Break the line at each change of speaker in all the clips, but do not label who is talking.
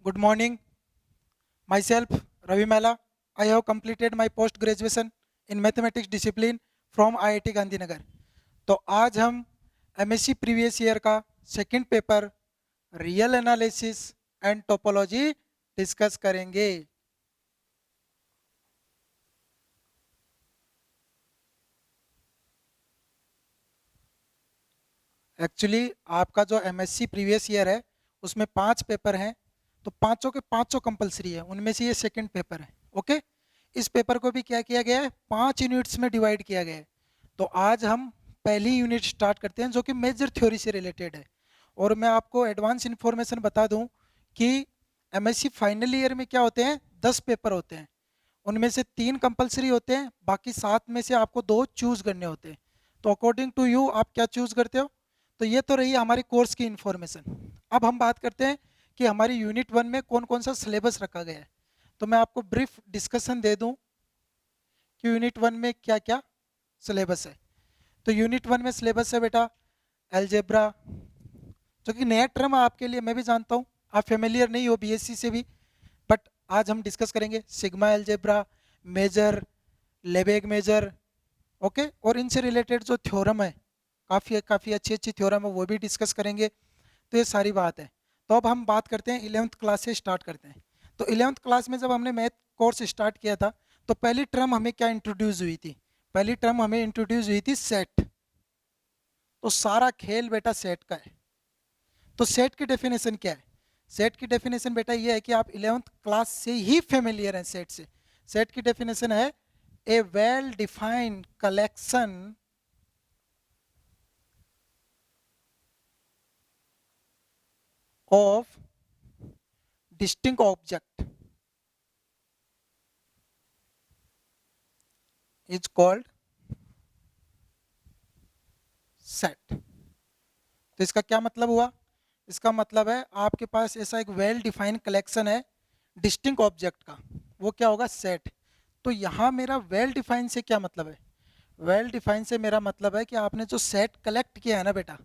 Good morning. Myself, Ravi Mela. I have completed my post graduation in mathematics discipline from IIT Gandhinagar. तो आज हम MSc previous year का second paper real analysis and topology discuss करेंगे. Actually आपका जो MSc previous year है उसमें 5 paper हैं, तो पांचों के पांचों कंपलसरी है. उनमें से ये सेकंड पेपर है. ओके, इस पेपर को भी क्या किया गया है, 5 यूनिट्स में डिवाइड किया गया है. तो आज हम पहली यूनिट स्टार्ट करते हैं जो कि मेजर थ्योरी से रिलेटेड है. और मैं आपको एडवांस इन्फॉर्मेशन बता दूं कि MSc फाइनल ईयर में क्या होते हैं, 10 पेपर होते हैं. उनमें से 3 कंपलसरी होते हैं, बाकी 7 में से आपको 2 चूज करने होते हैं. तो अकॉर्डिंग टू यू आप क्या चूज करते हो. तो ये तो रही हमारी कोर्स की इन्फॉर्मेशन. अब हम बात करते हैं कि हमारी यूनिट 1 में कौन कौन सा सिलेबस रखा गया है. तो मैं आपको ब्रीफ डिस्कशन दे दूं कि यूनिट 1 में क्या क्या सिलेबस है. तो यूनिट 1 में सिलेबस है बेटा एलजेब्रा, जो कि नया टर्म है आपके लिए, मैं भी जानता हूँ आप फेमिलियर नहीं हो बीएससी से भी, बट आज हम डिस्कस करेंगे sigma algebra, measure, Lebesgue measure. Okay, और इनसे रिलेटेड जो थ्योरम है, काफ़ी काफ़ी अच्छी अच्छी थ्योरम है, वो भी डिस्कस करेंगे. तो ये सारी बात है. तो अब हम बात करते हैं 11th क्लास से स्टार्ट करते हैं. तो 11th क्लास में जब हमने मैथ कोर्स स्टार्ट किया था तो पहली टर्म हमें क्या इंट्रोड्यूस हुई थी, पहली टर्म हमें इंट्रोड्यूस हुई थी सेट. तो सारा खेल बेटा सेट का है. तो सेट की डेफिनेशन क्या है. सेट की डेफिनेशन बेटा ये है कि आप 11th क्लास से ही फेमिलियर हैं सेट से. सेट की डेफिनेशन है a well defined collection of distinct object is called set. तो इसका क्या मतलब हुआ, इसका मतलब है आपके पास ऐसा एक वेल डिफाइंड कलेक्शन है डिस्टिंक्ट ऑब्जेक्ट का, वो क्या होगा, सेट. तो यहाँ मेरा वेल डिफाइंड से क्या मतलब है, वेल डिफाइंड से मेरा मतलब है कि आपने जो सेट कलेक्ट किया है ना बेटा,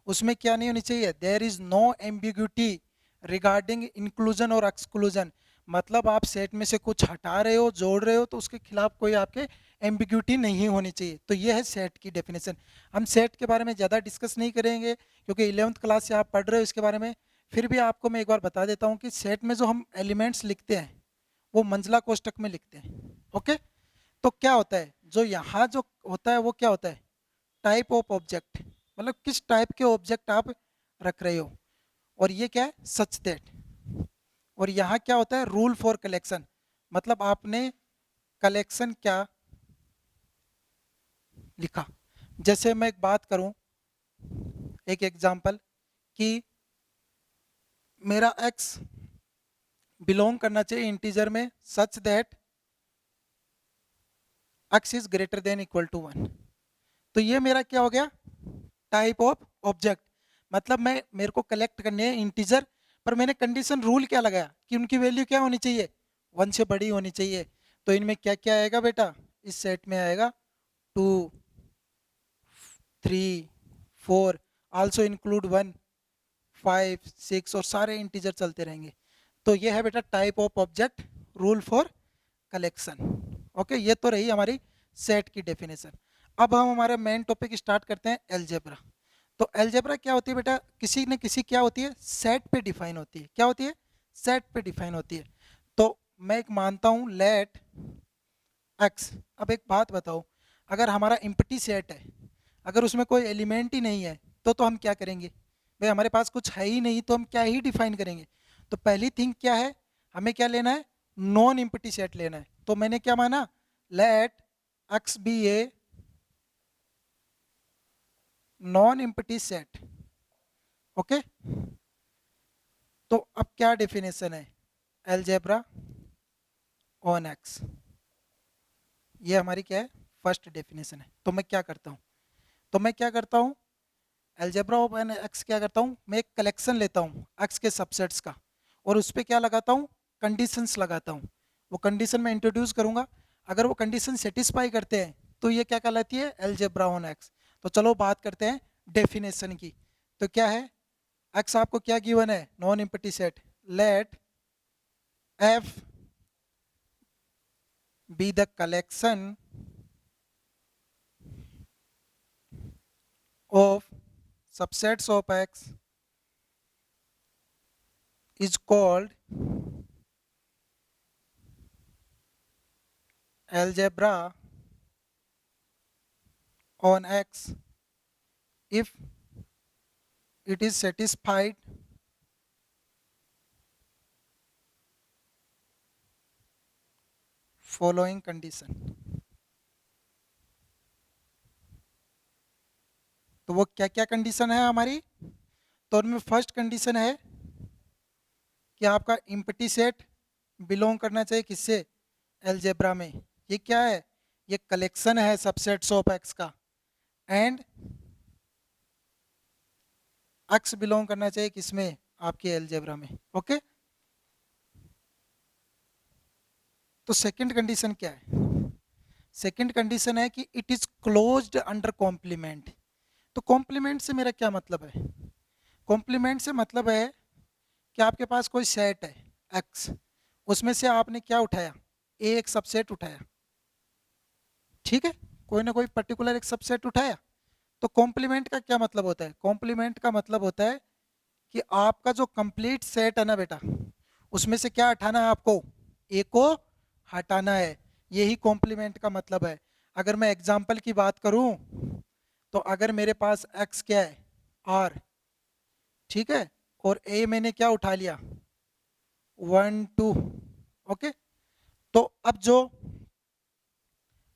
उसमें क्या नहीं होनी चाहिए, there is no ambiguity regarding inclusion और एक्सक्लूजन. मतलब आप सेट में से कुछ हटा रहे हो, जोड़ रहे हो, तो उसके खिलाफ कोई आपके एम्बिग्यूटी नहीं होनी चाहिए. तो ये है सेट की डेफिनेशन. हम सेट के बारे में ज़्यादा डिस्कस नहीं करेंगे क्योंकि 11th क्लास से आप पढ़ रहे हो इसके बारे में. फिर भी आपको मैं एक बार बता देता हूँ कि सेट में जो हम एलिमेंट्स लिखते हैं वो मंजिला कोष्टक में लिखते हैं. ओके, तो क्या होता है, जो यहाँ जो होता है वो क्या होता है, टाइप ऑफ ऑब्जेक्ट, मतलब किस टाइप के ऑब्जेक्ट आप रख रहे हो. और ये क्या है, सच दैट. और यहाँ क्या होता है, रूल फॉर कलेक्शन, मतलब आपने कलेक्शन क्या लिखा. जैसे मैं एक बात करूं, एक एग्जांपल, कि मेरा x बिलोंग करना चाहिए इंटीजर में such that x is greater than equal to 1. तो ये मेरा क्या हो गया, टाइप ऑफ ऑब्जेक्ट. मतलब मैं, मेरे को कलेक्ट करने हैं इंटीजर, पर मैंने कंडीशन रूल क्या लगाया कि उनकी वैल्यू क्या होनी चाहिए, 1 से बड़ी होनी चाहिए. तो इनमें क्या क्या आएगा बेटा, इस सेट में आएगा 2, 3, 4, आल्सो इंक्लूड 1, 5, 6 और सारे इंटीजर चलते रहेंगे. तो ये है बेटा type of object, rule for collection. Okay, ये तो रही हमारी सेट की डेफिनेशन. अब हम हमारा मेन टॉपिक स्टार्ट करते हैं, एलजेब्रा. तो एलजेब्रा क्या होती है बेटा, किसी न किसी क्या होती है, सेट पे डिफाइन होती है. क्या होती है, सेट पे डिफाइन होती है. तो मैं एक मानता हूं लेट एक्स. अब एक बात बताओ, अगर हमारा इम्पटी सेट है, अगर उसमें कोई एलिमेंट ही नहीं है, तो हम क्या करेंगे भाई, हमारे पास कुछ है ही नहीं तो हम क्या ही डिफाइन करेंगे. तो पहली थिंग क्या है, हमें क्या लेना है, नॉन इम्पटी सेट लेना है. तो मैंने क्या माना, let X be a non empty set. Okay, तो अब क्या डेफिनेशन है, एलजेब्रा ऑन एक्स, ये हमारी क्या है, फर्स्ट डेफिनेशन है. तो मैं क्या करता हूँ, तो मैं क्या करता हूँ, एलजेब्रा ऑफ एन एक्स क्या करता हूँ, मैं एक कलेक्शन लेता हूँ एक्स के सबसेट्स का, और उस पर क्या लगाता हूँ, कंडीशंस लगाता हूँ. वो कंडीशन मैं इंट्रोड्यूस करूँगा, अगर वो कंडीशन सेटिस्फाई करते हैं तो ये क्या कहलाती है, एलजेब्रा ऑन एक्स. तो चलो बात करते हैं डेफिनेशन की. तो क्या है, एक्स आपको क्या गिवन है, non empty set, let F be the collection of subsets of X is called algebra on X if it is satisfied following condition. तो वो क्या क्या कंडीशन है हमारी? तो उनमें फर्स्ट कंडीशन है कि आपका इम्पटी सेट बिलोंग करना चाहिए किससे? अलजेब्रा में. ये क्या है? ये कलेक्शन है सबसेट्स ऑफ एक्स का. एंड एक्स बिलोंग करना चाहिए किसमें? आपके अलजेब्रा में. ओके. तो सेकंड कंडीशन क्या है? सेकंड कंडीशन है कि it is closed under complement. तो कॉम्प्लीमेंट से मेरा क्या मतलब है? कॉम्प्लीमेंट से मतलब है कि आपके पास कोई सेट है एक्स, उसमें से आपने क्या उठाया? एक सबसेट उठाया. ठीक है, कोई ना कोई पर्टिकुलर एक सबसेट उठाया. तो कॉम्प्लीमेंट का क्या मतलब होता है? कॉम्प्लीमेंट का मतलब होता है कि आपका जो कंप्लीट सेट है ना बेटा, उसमें से क्या हटाना है आपको? एक को हटाना है. यही कॉम्प्लीमेंट का मतलब है. अगर मैं एग्जांपल की बात करूं तो अगर मेरे पास x क्या है? r. ठीक है, और a मैंने क्या उठा लिया? 1 2. ओके. तो अब जो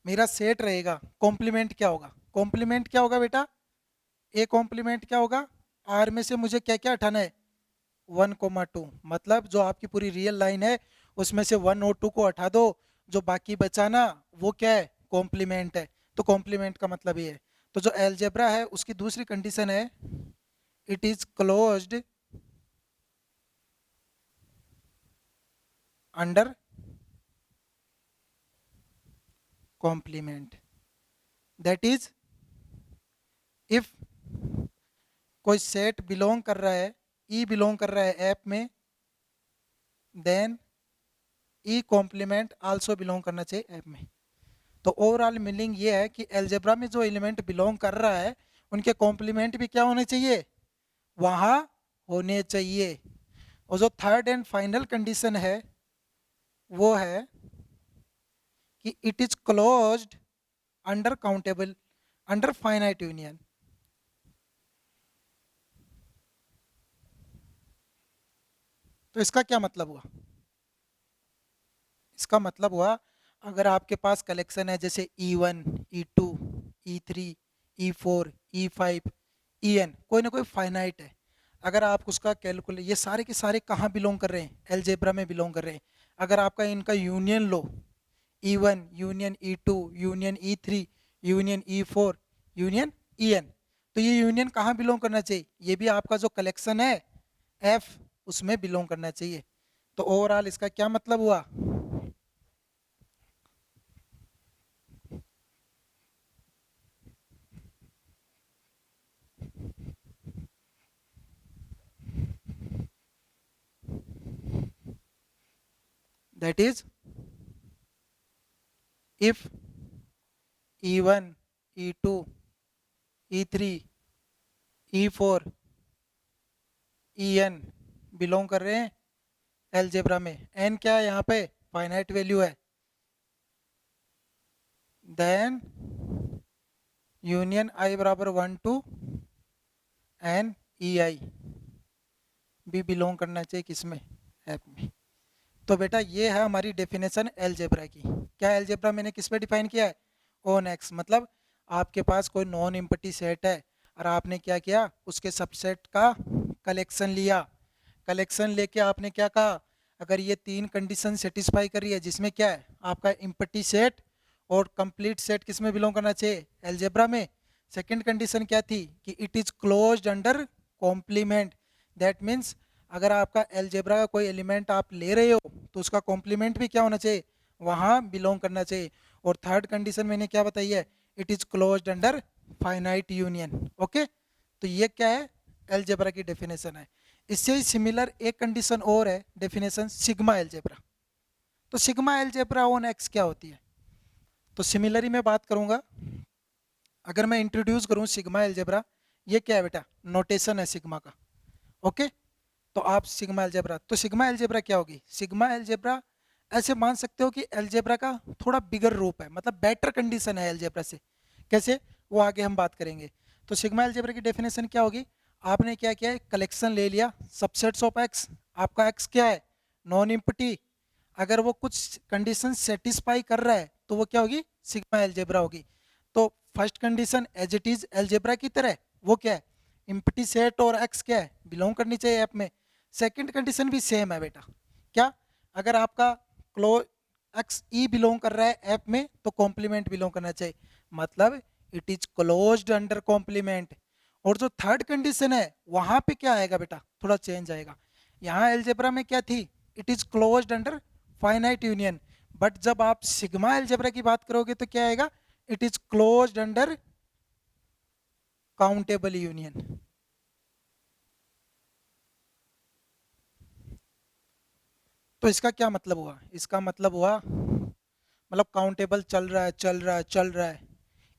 मेरा सेट रहेगा, कॉम्प्लीमेंट क्या होगा? कॉम्प्लीमेंट क्या होगा बेटा? ए कॉम्प्लीमेंट क्या होगा? आर में से मुझे क्या क्या हटाना है? 1,2. मतलब जो आपकी पूरी रियल लाइन है उसमें से 1 और 2 को हटा दो, जो बाकी बचाना वो क्या है? कॉम्प्लीमेंट है. तो कॉम्प्लीमेंट का मतलब ये है. तो जो अलजेब्रा है उसकी दूसरी कंडीशन है it is closed under complement. That is if कोई सेट बिलोंग कर रहा है, ई बिलोंग कर रहा है ऐप में, then E complement also belong करना चाहिए ऐप में. तो ओवरऑल मीनिंग ये है कि अलजेब्रा में जो एलिमेंट बिलोंग कर रहा है उनके कॉम्प्लीमेंट भी क्या होने चाहिए? वहाँ होने चाहिए. और जो थर्ड एंड फाइनल कंडीशन है वो है कि it is closed under countable under finite union. तो इसका क्या मतलब हुआ? इसका मतलब हुआ अगर आपके पास कलेक्शन है जैसे E1 E2 E3 E4 E5 En, कोई ना कोई फाइनाइट है. अगर आप उसका कैलकुलेट, ये सारे के सारे कहाँ बिलोंग कर रहे हैं? अलजेब्रा में बिलोंग कर रहे हैं. अगर आपका इनका यूनियन लो, E1 union E2 union E3 union E4 union En, तो ये यूनियन कहाँ बिलोंग करना चाहिए? ये भी आपका जो कलेक्शन है F उसमें बिलोंग करना चाहिए. तो ओवरऑल इसका क्या मतलब हुआ? That is, if E1 E2 E3 E4 En belong कर रहे हैं अलजेब्रा में, n क्या है यहाँ पे? फाइनाइट वैल्यू है. देन यूनियन i बराबर 1 टू एन ई आई भी बिलोंग करना चाहिए किसमें? ऐप में. तो बेटा ये है हमारी डेफिनेशन अलजेब्रा की. क्या अलजेब्रा मैंने किस पे डिफाइन किया है? On x. मतलब आपके पास कोई नॉन इम्पटी सेट है और आपने क्या किया? उसके सबसेट का कलेक्शन लिया. कलेक्शन लेके आपने क्या कहा? अगर ये तीन कंडीशन सेटिस्फाई कर रही है जिसमें क्या है? आपका इम्पटी सेट और कंप्लीट सेट किस में बिलोंग करना चाहिए? अलजेब्रा में. सेकंड कंडीशन क्या थी? कि it is closed under complement. That means अगर आपका अलजेब्रा का कोई एलिमेंट आप ले रहे हो तो उसका कॉम्प्लीमेंट भी क्या होना चाहिए? वहाँ बिलोंग करना चाहिए. और थर्ड कंडीशन मैंने क्या बताई है? It is closed under finite union. Okay. तो ये क्या है? अलजेब्रा की डेफिनेशन है. इससे ही सिमिलर एक कंडीशन और है, डेफिनेशन सिग्मा अलजेब्रा. तो सिग्मा एलजेब्रा ऑन एक्स क्या होती है? तो सिमिलरली मैं बात करूंगा, अगर मैं इंट्रोड्यूस करूं सिग्मा एलजेब्रा, ये क्या है बेटा? नोटेशन है सिग्मा का। ओके, तो आप सिग्मा एलजेब्रा, तो सिग्मा एलजेब्रा क्या होगी? सिग्मा एलजेब्रा ऐसे मान सकते हो कि एलजेब्रा का थोड़ा बिगर रूप है, मतलब बेटर कंडीशन है एलजेब्रा से। कैसे, वो आगे हम बात करेंगे। तो सिग्मा एलजेब्रा की डेफिनेशन क्या होगी? आपने क्या किया है, कलेक्शन ले लिया सबसेट्स ऑफ एक्स। आपका एक्स क्या है? Non empty. अगर वो कुछ कंडीशन सेटिस्फाई कर रहा है तो वो क्या होगी? सिग्मा एलजेब्रा होगी। तो first condition as it is algebra की तरह, वो क्या है? इम्पटी सेट और एक्स क्या है? बिलोंग करनी चाहिए ऐप में। सेकंड कंडीशन भी सेम है बेटा। क्या? अगर आपका क्लोज एक्स ई बिलोंग कर रहा है ऐप में तो कॉम्प्लीमेंट बिलोंग करना चाहिए, मतलब it is closed under complement. और जो थर्ड कंडीशन है वहां पे क्या आएगा बेटा? थोड़ा चेंज आएगा। यहाँ एलजेब्रा में क्या थी? It is closed under finite union. But जब आप सिग्मा एलजेब्रा की बात करोगे तो क्या आएगा? It is closed under countable union. तो इसका क्या मतलब हुआ? इसका मतलब हुआ, मतलब काउंटेबल चल रहा है, चल रहा है, चल रहा है।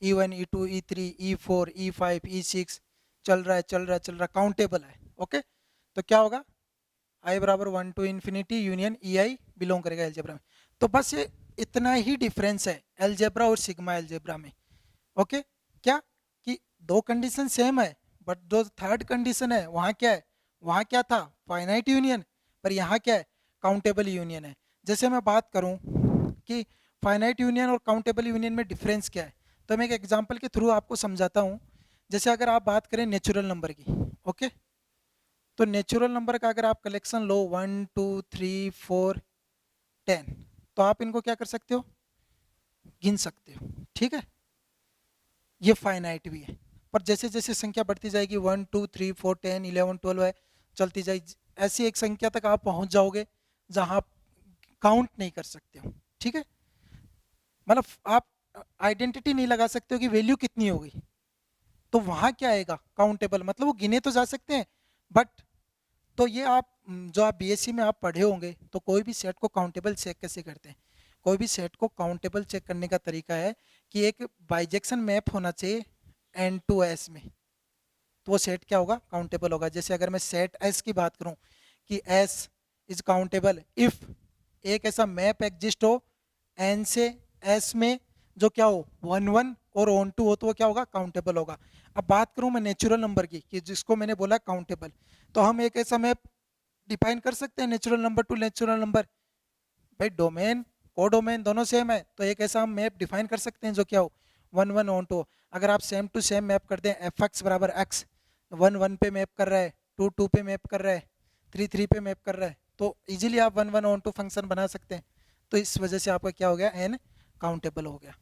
E1 E2 E3 E4 E5 E6 चल रहा है, चल रहा है, चल रहा है, काउंटेबल है। ओके, तो क्या होगा? आई बराबर 1 to ∞ union E I belong करेगा एलजेब्रा में। तो बस ये इतना ही डिफरेंस है एलजेब्रा और सिग्मा एलजेब्रा में। ओके, क्या कि दो कंडीशन सेम है, बट जो थर्ड कंडीशन है वहाँ क्या है? वहाँ क्या था? Finite union. पर यहाँ क्या है? काउंटेबल यूनियन है। जैसे मैं बात करूँ कि फाइनाइट यूनियन और काउंटेबल यूनियन में डिफरेंस क्या है, तो मैं एक एग्जांपल के थ्रू आपको समझाता हूँ। जैसे अगर आप बात करें नेचुरल नंबर की, ओके, तो नेचुरल नंबर का अगर आप कलेक्शन लो 1 2 3 4 10, तो आप इनको क्या कर सकते हो? गिन सकते हो, ठीक है। ये फाइनाइट भी है। पर जैसे जैसे संख्या बढ़ती जाएगी 1 2 3 4 10 11 12 है, चलती जाएगी, ऐसी एक संख्या तक आप पहुंच जाओगे जहां आप काउंट नहीं कर सकते हो, ठीक है। मतलब आप आइडेंटिटी नहीं लगा सकते हो कि वैल्यू कितनी होगी। तो वहां क्या आएगा? काउंटेबल, मतलब वो गिने तो जा सकते हैं, बट तो ये आप जो आप बीएससी में आप पढ़े होंगे, तो कोई भी सेट को काउंटेबल चेक कैसे करते हैं? कोई भी सेट को काउंटेबल चेक करने का तरीका है कि एक बाइजेक्शन मैप होना चाहिए एन टू एस में, तो वो सेट क्या होगा? काउंटेबल होगा। जैसे अगर मैं सेट एस की बात करूं कि एस इज काउंटेबल इफ एक ऐसा मैप एग्जिस्ट हो एन से एस में, जो क्या हो? 1 1 और ऑन टू हो, तो वो क्या होगा? काउंटेबल होगा। अब बात करूं मैं नेचुरल नंबर की, कि जिसको मैंने बोला काउंटेबल, तो हम एक ऐसा मैप डिफाइन कर सकते हैं natural number two natural number. भाई डोमेन कोडोमेन दोनों सेम है, तो एक ऐसा हम मैप डिफाइन कर सकते हैं जो क्या हो? 1 1 ऑन टू। अगर आप सेम टू सेम मैप कर दें एफ एक्स बराबर एक्स, 1 1 पे मैप कर रहा है, 2 2 पे मैप कर रहा है, 3 3 पे मैप कर रहा है, तो इजीली आप 1 1 ऑन टू फंक्शन बना सकते हैं। तो इस वजह से आपका क्या हो गया? एन काउंटेबल हो गया।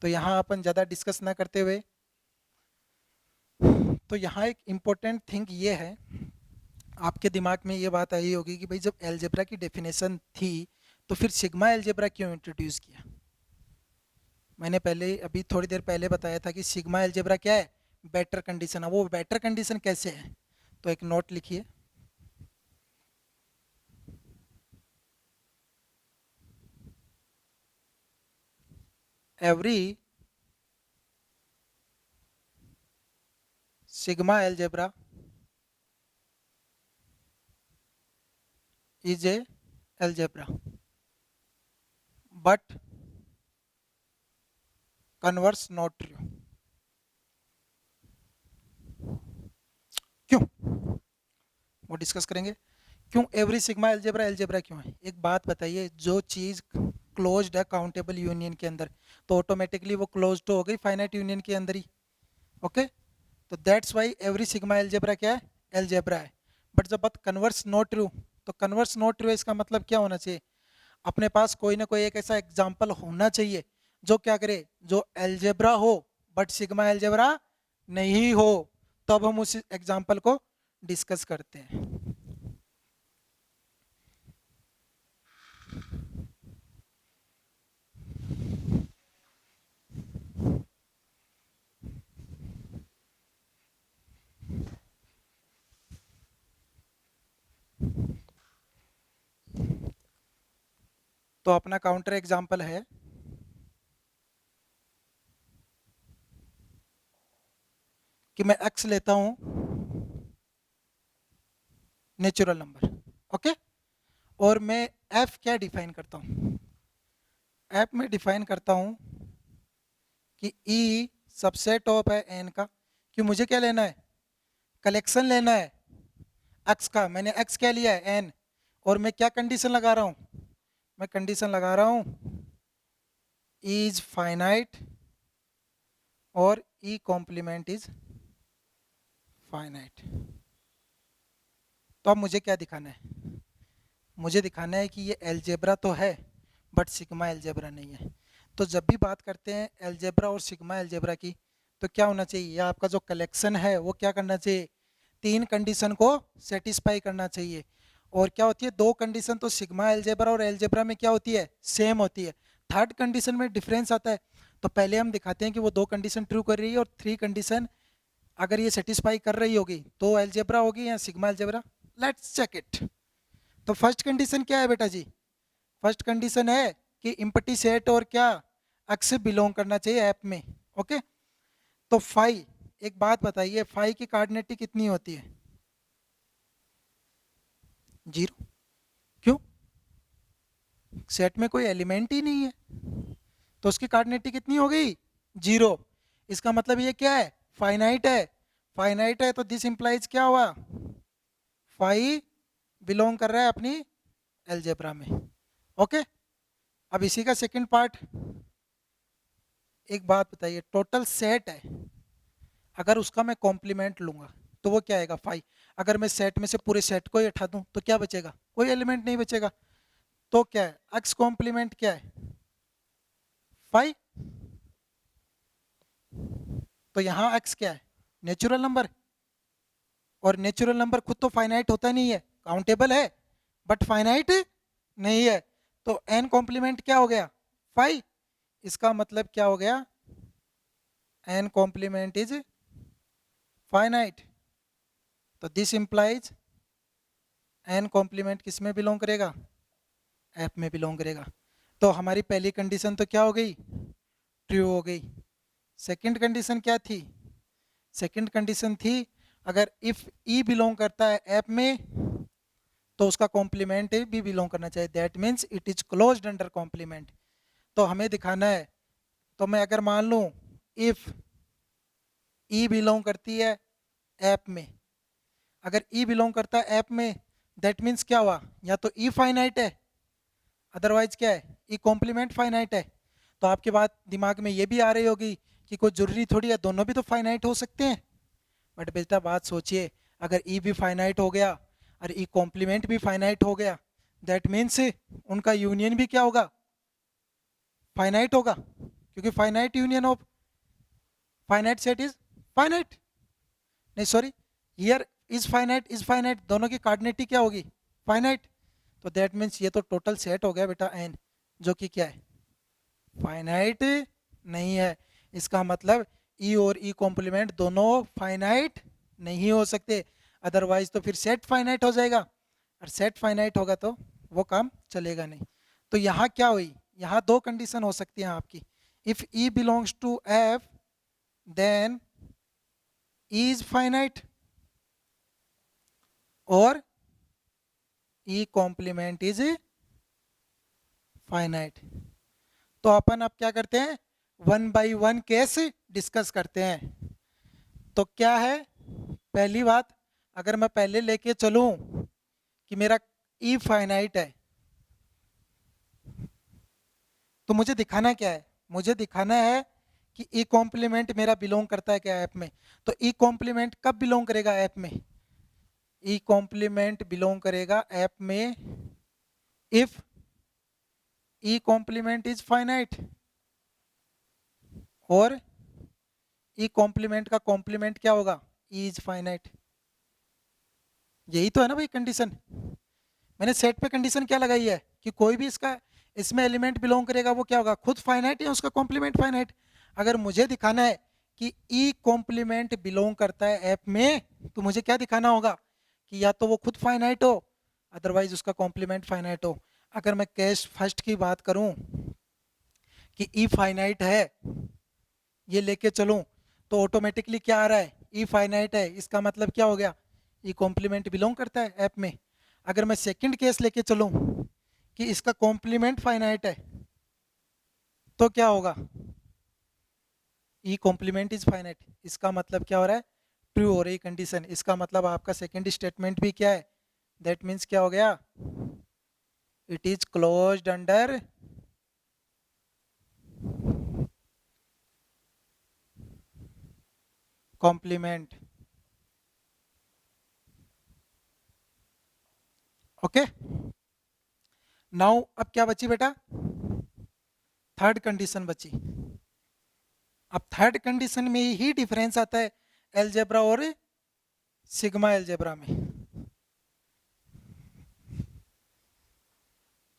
तो यहाँ अपन ज़्यादा डिस्कस ना करते हुए, तो यहाँ एक इम्पोर्टेंट थिंग ये है, आपके दिमाग में ये बात आई होगी कि भाई जब एलजेब्रा की डेफिनेशन थी तो फिर सिग्मा एलजेब्रा क्यों इंट्रोड्यूस किया? मैंने पहले अभी थोड़ी देर पहले बताया था कि सिग्मा एलजेब्रा क्या है? बेटर कंडीशन है। वो बेटर कंडीशन कैसे है? तो एक नोट लिखिए, every sigma algebra is a algebra but converse not true. क्यों? वो डिस्कस करेंगे। क्यों एवरी सिग्मा एलजेब्रा एलजेब्रा क्यों है? एक बात बताइए, जो चीज़ क्लोज्ड है काउंटेबल यूनियन के अंदर, तो ऑटोमेटिकली वो क्लोज्ड तो हो गई फाइनाइट यूनियन के अंदर ही। ओके, तो that's why every sigma algebra क्या है? एलजेब्रा है। बट जब बात कन्वर्स नॉट ट्रू, तो कन्वर्स नॉट ट्रू इसका मतलब क्या होना चाहिए? अपने पास कोई ना कोई एक ऐसा एग्जाम्पल होना चाहिए जो क्या करे? जो एलजेब्रा हो बट सिग्मा एलजेब्रा नहीं हो, तब हम उस एग्जाम्पल को डिस्कस करते हैं। तो अपना काउंटर एग्जांपल है कि मैं x लेता हूं नेचुरल नंबर, ओके, और मैं f क्या डिफाइन करता हूं, f में डिफाइन करता हूं कि e सबसेट ऑफ है n का, कि मुझे क्या लेना है, कलेक्शन लेना है x का। मैंने x क्या लिया है, n, और मैं क्या कंडीशन लगा रहा हूं, मैं कंडीशन लगा रहा हूं e इज फाइनाइट और e कॉम्प्लीमेंट इज फाइनाइट। तो अब मुझे क्या दिखाना है, मुझे दिखाना है कि ये एलजेब्रा तो है बट सिग्मा एलजेब्रा नहीं है। तो जब भी बात करते हैं एलजेब्रा और सिग्मा एलजेब्रा की, तो क्या होना चाहिए, या आपका जो कलेक्शन है वो क्या करना चाहिए, तीन कंडीशन को सेटिस्फाई करना चाहिए। और क्या होती है, दो कंडीशन तो सिग्मा एलजेब्रा और एलजेब्रा में क्या होती है, सेम होती है। थर्ड कंडीशन में डिफरेंस आता है। तो पहले हम दिखाते हैं कि वो दो कंडीशन ट्रू कर रही है, और थ्री कंडीशन अगर ये सेटिस्फाई कर रही होगी तो एलजेब्रा होगी या sigma algebra. Let's check it. तो फर्स्ट कंडीशन क्या है बेटा जी, फर्स्ट कंडीशन है कि इम्पटी सेट और क्या एक्स से बिलोंग करना चाहिए ऐप में, ओके। तो फाई, एक बात बताइए, फाई की कार्डिनेटी कितनी होती है, जीरो। क्यों, सेट में कोई एलिमेंट ही नहीं है, तो उसकी कार्डिनेटी कितनी हो गई, जीरो। इसका मतलब ये क्या है, फाइनाइट है। फाइनाइट है तो दिस इंप्लाइज क्या हुआ, फाई बिलोंग कर रहा है अपनी एलजेब्रा में, ओके। अब इसी का सेकंड पार्ट, एक बात बताइए, टोटल सेट है, अगर उसका मैं कॉम्प्लीमेंट लूंगा तो वो क्या आएगा, फाइव। अगर मैं सेट में से पूरे सेट को ही हटा दूं तो क्या बचेगा, कोई एलिमेंट नहीं बचेगा। तो क्या है, एक्स कॉम्प्लीमेंट क्या है, फाइव। तो यहाँ एक्स क्या है, नेचुरल नंबर, और नेचुरल नंबर खुद तो फाइनाइट होता नहीं है, काउंटेबल है बट फाइनाइट नहीं है। तो एन कॉम्प्लीमेंट क्या हो गया, फाइव। इसका मतलब क्या हो गया, एन कॉम्प्लीमेंट इज फाइनाइट। तो दिस इंप्लाइज एन कॉम्प्लीमेंट किस में बिलोंग करेगा, ऐप में बिलोंग करेगा। तो हमारी पहली कंडीशन तो क्या हो गई, ट्रू हो गई। सेकंड कंडीशन क्या थी, सेकंड कंडीशन थी अगर इफ ई बिलोंग करता है ऐप में तो उसका कॉम्प्लीमेंट भी बिलोंग करना चाहिए, that means it is closed under complement. तो हमें दिखाना है, तो मैं अगर मान लूं इफ ई बिलोंग करती है ऐप में, अगर ई बिलोंग करता है ऐप में दैट मीन्स क्या हुआ, या तो ई फाइनाइट है, अदरवाइज क्या है, ई कॉम्प्लीमेंट फाइनाइट है। तो आपके बात दिमाग में ये भी आ रही होगी कि कोई जरूरी थोड़ी है, दोनों भी तो फाइनाइट हो सकते हैं। बट बेटा बात सोचिए, अगर ई भी फाइनाइट हो गया और ई कॉम्प्लीमेंट भी फाइनाइट हो गया, दैट मीन्स उनका यूनियन भी क्या होगा, फाइनाइट होगा, क्योंकि finite union of finite set is finite, नहीं सॉरी, हियर इज फाइनाइट, दोनों की कार्डिनेटी क्या होगी, फाइनाइट। तो दैट मीन्स ये तो टोटल सेट हो गया बेटा एन, जो कि क्या है, फाइनाइट नहीं है। इसका मतलब ई और ई कॉम्प्लीमेंट दोनों फाइनाइट नहीं हो सकते, अदरवाइज तो फिर सेट फाइनाइट हो जाएगा, और सेट फाइनाइट होगा तो वो काम चलेगा नहीं। तो यहाँ क्या हुई, यहाँ दो कंडीशन हो सकती हैं आपकी, if E belongs to F then E is finite, और ई कॉम्प्लीमेंट इज फाइनाइट। तो अपन अब क्या करते हैं, one by one case discuss करते हैं। तो क्या है, पहली बात, अगर मैं पहले लेके चलूं कि मेरा ई फाइनाइट है, तो मुझे दिखाना क्या है, मुझे दिखाना है कि ई कॉम्प्लीमेंट मेरा बिलोंग करता है क्या ऐप में। तो ई कॉम्प्लीमेंट कब बिलोंग करेगा ऐप में, ई कॉम्प्लीमेंट बिलोंग करेगा ऐप में if E complement is finite, और ई कॉम्प्लीमेंट का कॉम्प्लीमेंट क्या होगा, ई इज फाइनाइट। यही तो है ना भाई कंडीशन, मैंने सेट पे कंडीशन क्या लगाई है कि कोई भी इसका इसमें एलिमेंट बिलोंग करेगा वो क्या होगा, खुद फाइनाइट या उसका कॉम्प्लीमेंट फाइनाइट। अगर मुझे दिखाना है कि ई कॉम्प्लीमेंट बिलोंग करता है ऐप में, तो मुझे क्या दिखाना होगा कि या तो वो खुद फाइनाइट हो, अदरवाइज उसका कॉम्प्लीमेंट फाइनाइट हो। अगर मैं केस फर्स्ट की बात करूं कि ई फाइनाइट है, ये लेके चलूं, तो ऑटोमेटिकली क्या आ रहा है, ई फाइनाइट है, इसका मतलब क्या हो गया, ई कॉम्प्लीमेंट बिलोंग करता है ऐप में। अगर मैं सेकंड केस लेके चलूं कि इसका कॉम्प्लीमेंट फाइनाइट है, तो क्या होगा, ई कॉम्प्लीमेंट इज फाइनाइट, इसका मतलब क्या हो रहा है, ट्रू हो रही कंडीशन, इसका मतलब आपका सेकंड स्टेटमेंट भी क्या है, दैट मीन्स क्या हो गया, it is closed under complement. Okay, now अब क्या बची बेटा, थर्ड कंडीशन बची। अब थर्ड कंडीशन में ही डिफरेंस आता है एलजेब्रा और सिग्मा एलजेब्रा में।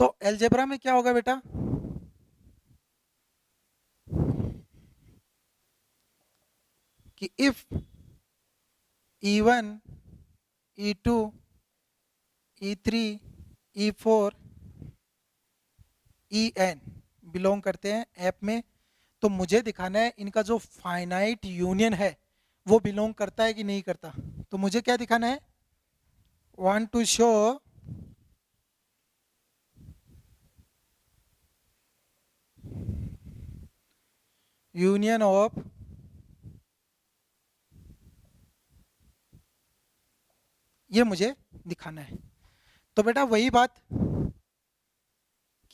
तो एलजेब्रा में क्या होगा बेटा, कि if E1 E2 E3 E4 EN belong करते हैं ऐप में, तो मुझे दिखाना है इनका जो फाइनाइट यूनियन है वो बिलोंग करता है कि नहीं करता। तो मुझे क्या दिखाना है, want to show union of ये मुझे दिखाना है। तो बेटा वही बात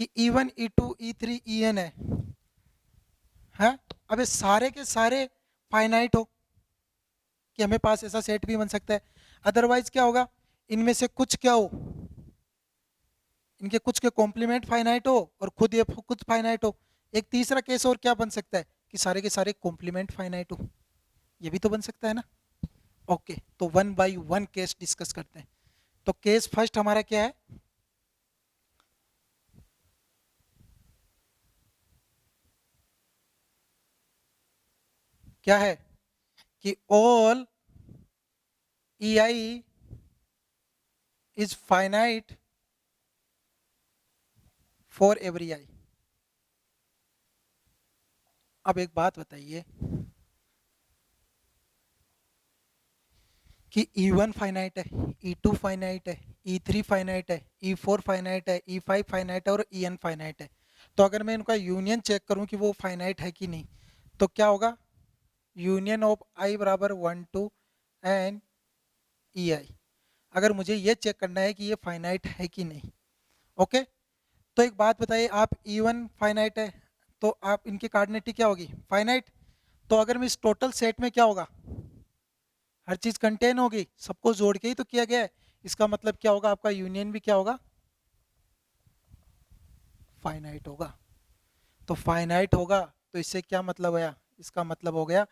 कि E1 E2 E3 EN है, अब ये सारे के सारे फाइनाइट हो, कि हमें पास ऐसा सेट भी बन सकता है। अदरवाइज क्या होगा, इनमें से कुछ क्या हो, इनके कुछ के कॉम्प्लीमेंट फाइनाइट हो और खुद ये खुद फाइनाइट हो। एक तीसरा केस और क्या बन सकता है कि सारे के सारे कॉम्प्लीमेंट फाइनाइट हो, ये भी तो बन सकता है ना। ओके, तो one by one case discuss करते हैं। तो केस फर्स्ट हमारा क्या है, क्या है कि all E I is finite for every I. अब एक बात बताइए कि E1 फाइनाइट है, E2 फाइनाइट है, E3 फाइनाइट है, E4 फाइनाइट है, E5 फाइनाइट है और En फाइनाइट है। तो अगर मैं इनका यूनियन चेक करूं कि वो फाइनाइट है कि नहीं, तो क्या होगा, यूनियन ऑफ आई बराबर 1 2 एंड ई आई। अगर मुझे ये चेक करना है कि ये फाइनाइट है कि नहीं। ओके, तो एक बात बताइए, आप E1 फाइनाइट है तो आप इनकी कार्डिनेटी क्या होगी, फाइनाइट। तो अगर मैं इस टोटल सेट में क्या होगा, हर चीज कंटेन होगी, सबको जोड़ के ही तो किया गया है, इसका मतलब क्या होगा, आपका यूनियन भी क्या होगा, फाइनाइट होगा। तो फाइनाइट होगा तो इससे क्या मतलब है, इसका मतलब हो गया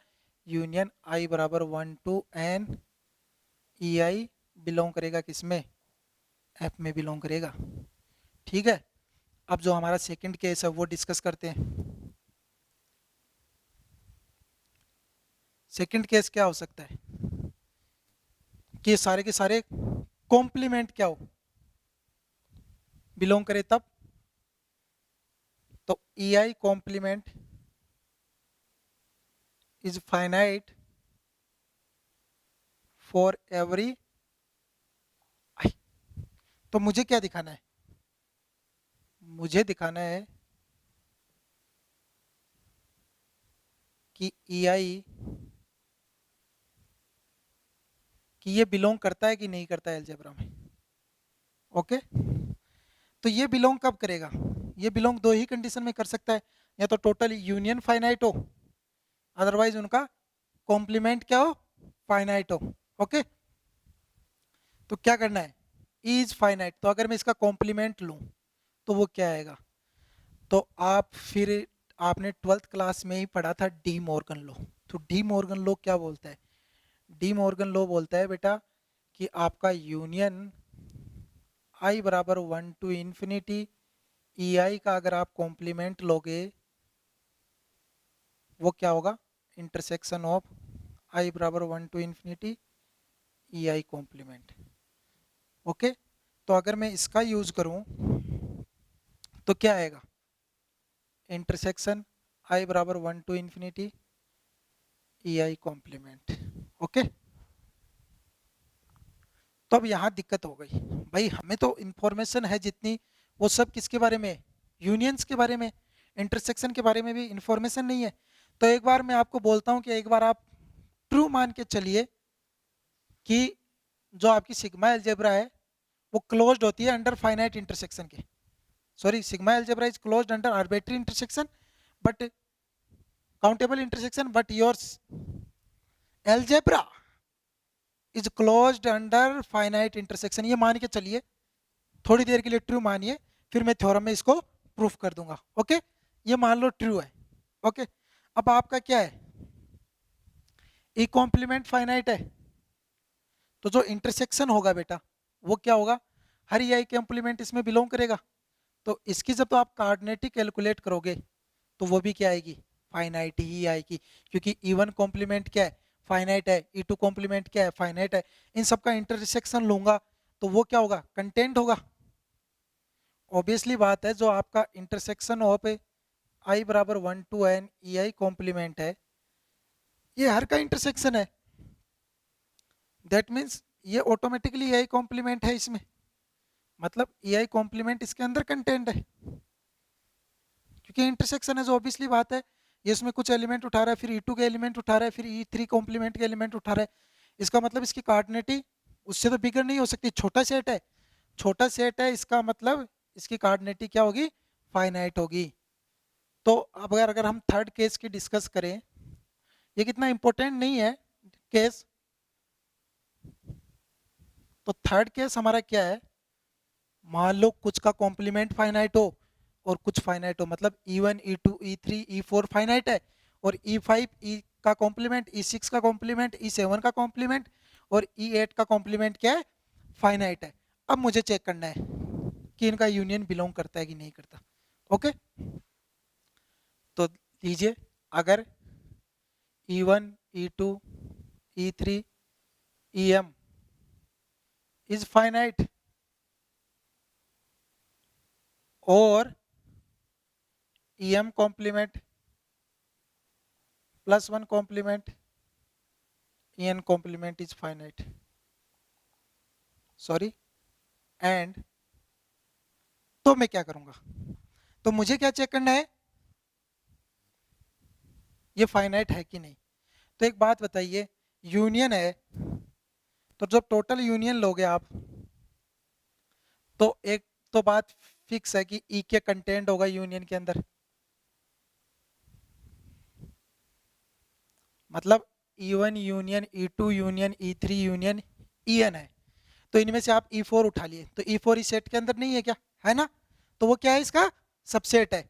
यूनियन आई बराबर 1 2 एन ई आई बिलोंग करेगा किसमें, एफ में बिलोंग करेगा। ठीक है, अब जो हमारा सेकंड केस है वो डिस्कस करते हैं। सेकंड केस क्या हो सकता है कि ये सारे के सारे कॉम्प्लीमेंट क्या हो, बिलोंग करे तब। तो E I complement is finite for every I. तो मुझे क्या दिखाना है, मुझे दिखाना है कि ई आई कि ये बिलोंग करता है कि नहीं करता है अलजेब्रा में। ओके, तो ये बिलोंग कब करेगा, ये बिलोंग दो ही कंडीशन में कर सकता है, या तो टोटल यूनियन फाइनाइट हो, अदरवाइज उनका कॉम्प्लीमेंट क्या हो, फाइनाइट हो। ओके, तो क्या करना है, इज फाइनाइट, तो अगर मैं इसका कॉम्प्लीमेंट लूं तो वो क्या आएगा। तो आप फिर आपने ट्वेल्थ क्लास में ही पढ़ा था डी मॉर्गन लॉ। तो डी मॉर्गन लॉ क्या बोलता है, डी मॉर्गन लॉ बोलता है बेटा कि आपका यूनियन आई बराबर 1 to ∞, ई आई का अगर आप कॉम्प्लीमेंट लोगे वो क्या होगा, इंटरसेक्शन ऑफ आई बराबर 1 to ∞, E I complement. Okay, तो अगर मैं इसका यूज करूं तो क्या आएगा, इंटरसेक्शन आई बराबर 1 to infinity E I complement. Okay, तो अब यहाँ दिक्कत हो गई भाई, हमें तो इंफॉर्मेशन है जितनी, वो सब किसके बारे में, यूनियंस के बारे में, इंटरसेक्शन के बारे में भी इंफॉर्मेशन नहीं है। तो एक बार मैं आपको बोलता हूँ कि एक बार आप ट्रू मान के चलिए कि जो आपकी सिग्मा एल्जेब्रा है वो क्लोज्ड होती है अंडर फाइनाइट इंटरसेक्शन के, sorry sigma algebra is closed under arbitrary intersection but countable intersection, but your algebra is closed under finite intersection. ये मान के चलिए, थोड़ी देर के लिए ट्रू मानिए, फिर मैं थ्योरम में इसको प्रूफ कर दूंगा। ओके, ये मान लो ट्रू है। ओके, अब आपका क्या है, ई कॉम्प्लीमेंट फाइनाइट है, तो जो इंटरसेक्शन होगा बेटा वो क्या होगा, हर ई आई कॉम्प्लीमेंट इसमें बिलोंग करेगा। तो इसकी जब तो आप कार्डिनेटी कैलकुलेट करोगे तो वो भी क्या आएगी, फाइनाइट ही आएगी, क्योंकि ई1 कॉम्प्लीमेंट क्या है, फाइनाइट है, ई2 कॉम्प्लीमेंट क्या है, फाइनाइट है। इन सबका इंटरसेक्शन लूंगा तो वो क्या होगा, कंटेंट होगा। ऑब्वियसली बात है, जो आपका इंटरसेक्शन ऑफ आई बराबर 1 to N E I complement है, ये हर का इंटरसेक्शन है, दैट मीन्स ये ऑटोमेटिकली ई आई कॉम्प्लीमेंट है इसमें, मतलब ई आई कॉम्प्लीमेंट इसके अंदर कंटेंट है, क्योंकि इंटरसेक्शन है, जो ऑब्वियसली बात है, ये इसमें कुछ एलिमेंट उठा रहा है, फिर ई2 के एलिमेंट उठा रहा है, फिर ई3 कॉम्प्लीमेंट के एलिमेंट उठा रहा है। इसका मतलब इसकी कार्डिनेटी उससे तो बिगड़ नहीं हो सकती, छोटा सेट है, छोटा सेट है, इसका मतलब इसकी कार्डिनेटी क्या होगी, फाइनाइट होगी। तो अब अगर हम थर्ड केस की डिस्कस करें, ये कितना इंपॉर्टेंट नहीं है केस, तो थर्ड केस हमारा क्या है, मान लो कुछ का कॉम्प्लीमेंट फाइनाइट हो और कुछ फाइनाइट हो, मतलब E1 E2 E3 E4 finite है, और E5 E का कॉम्प्लीमेंट, E6 का कॉम्प्लीमेंट, E7 का कॉम्प्लीमेंट और E8 का कॉम्प्लीमेंट क्या है, फाइनाइट है। अब मुझे चेक करना है कि इनका यूनियन बिलोंग करता है कि नहीं करता। ओके, तो लीजिए, अगर E1 E2 E3 EM is finite और EM complement plus 1 complement EN complement is finite, sorry, and, तो मैं क्या करूंगा, तो मुझे क्या चेक करना है, ये फाइनाइट है कि नहीं। तो एक बात बताइए, यूनियन है, तो जब टोटल यूनियन लोगे आप, तो एक तो बात फिक्स है कि ई के कंटेंट होगा यूनियन के अंदर, मतलब E1 union E2 union E3 union EN है, तो इनमें से आप E4 उठा लिए, तो E4 इस सेट के अंदर नहीं है क्या, है ना, तो वो क्या है, इसका सबसेट है।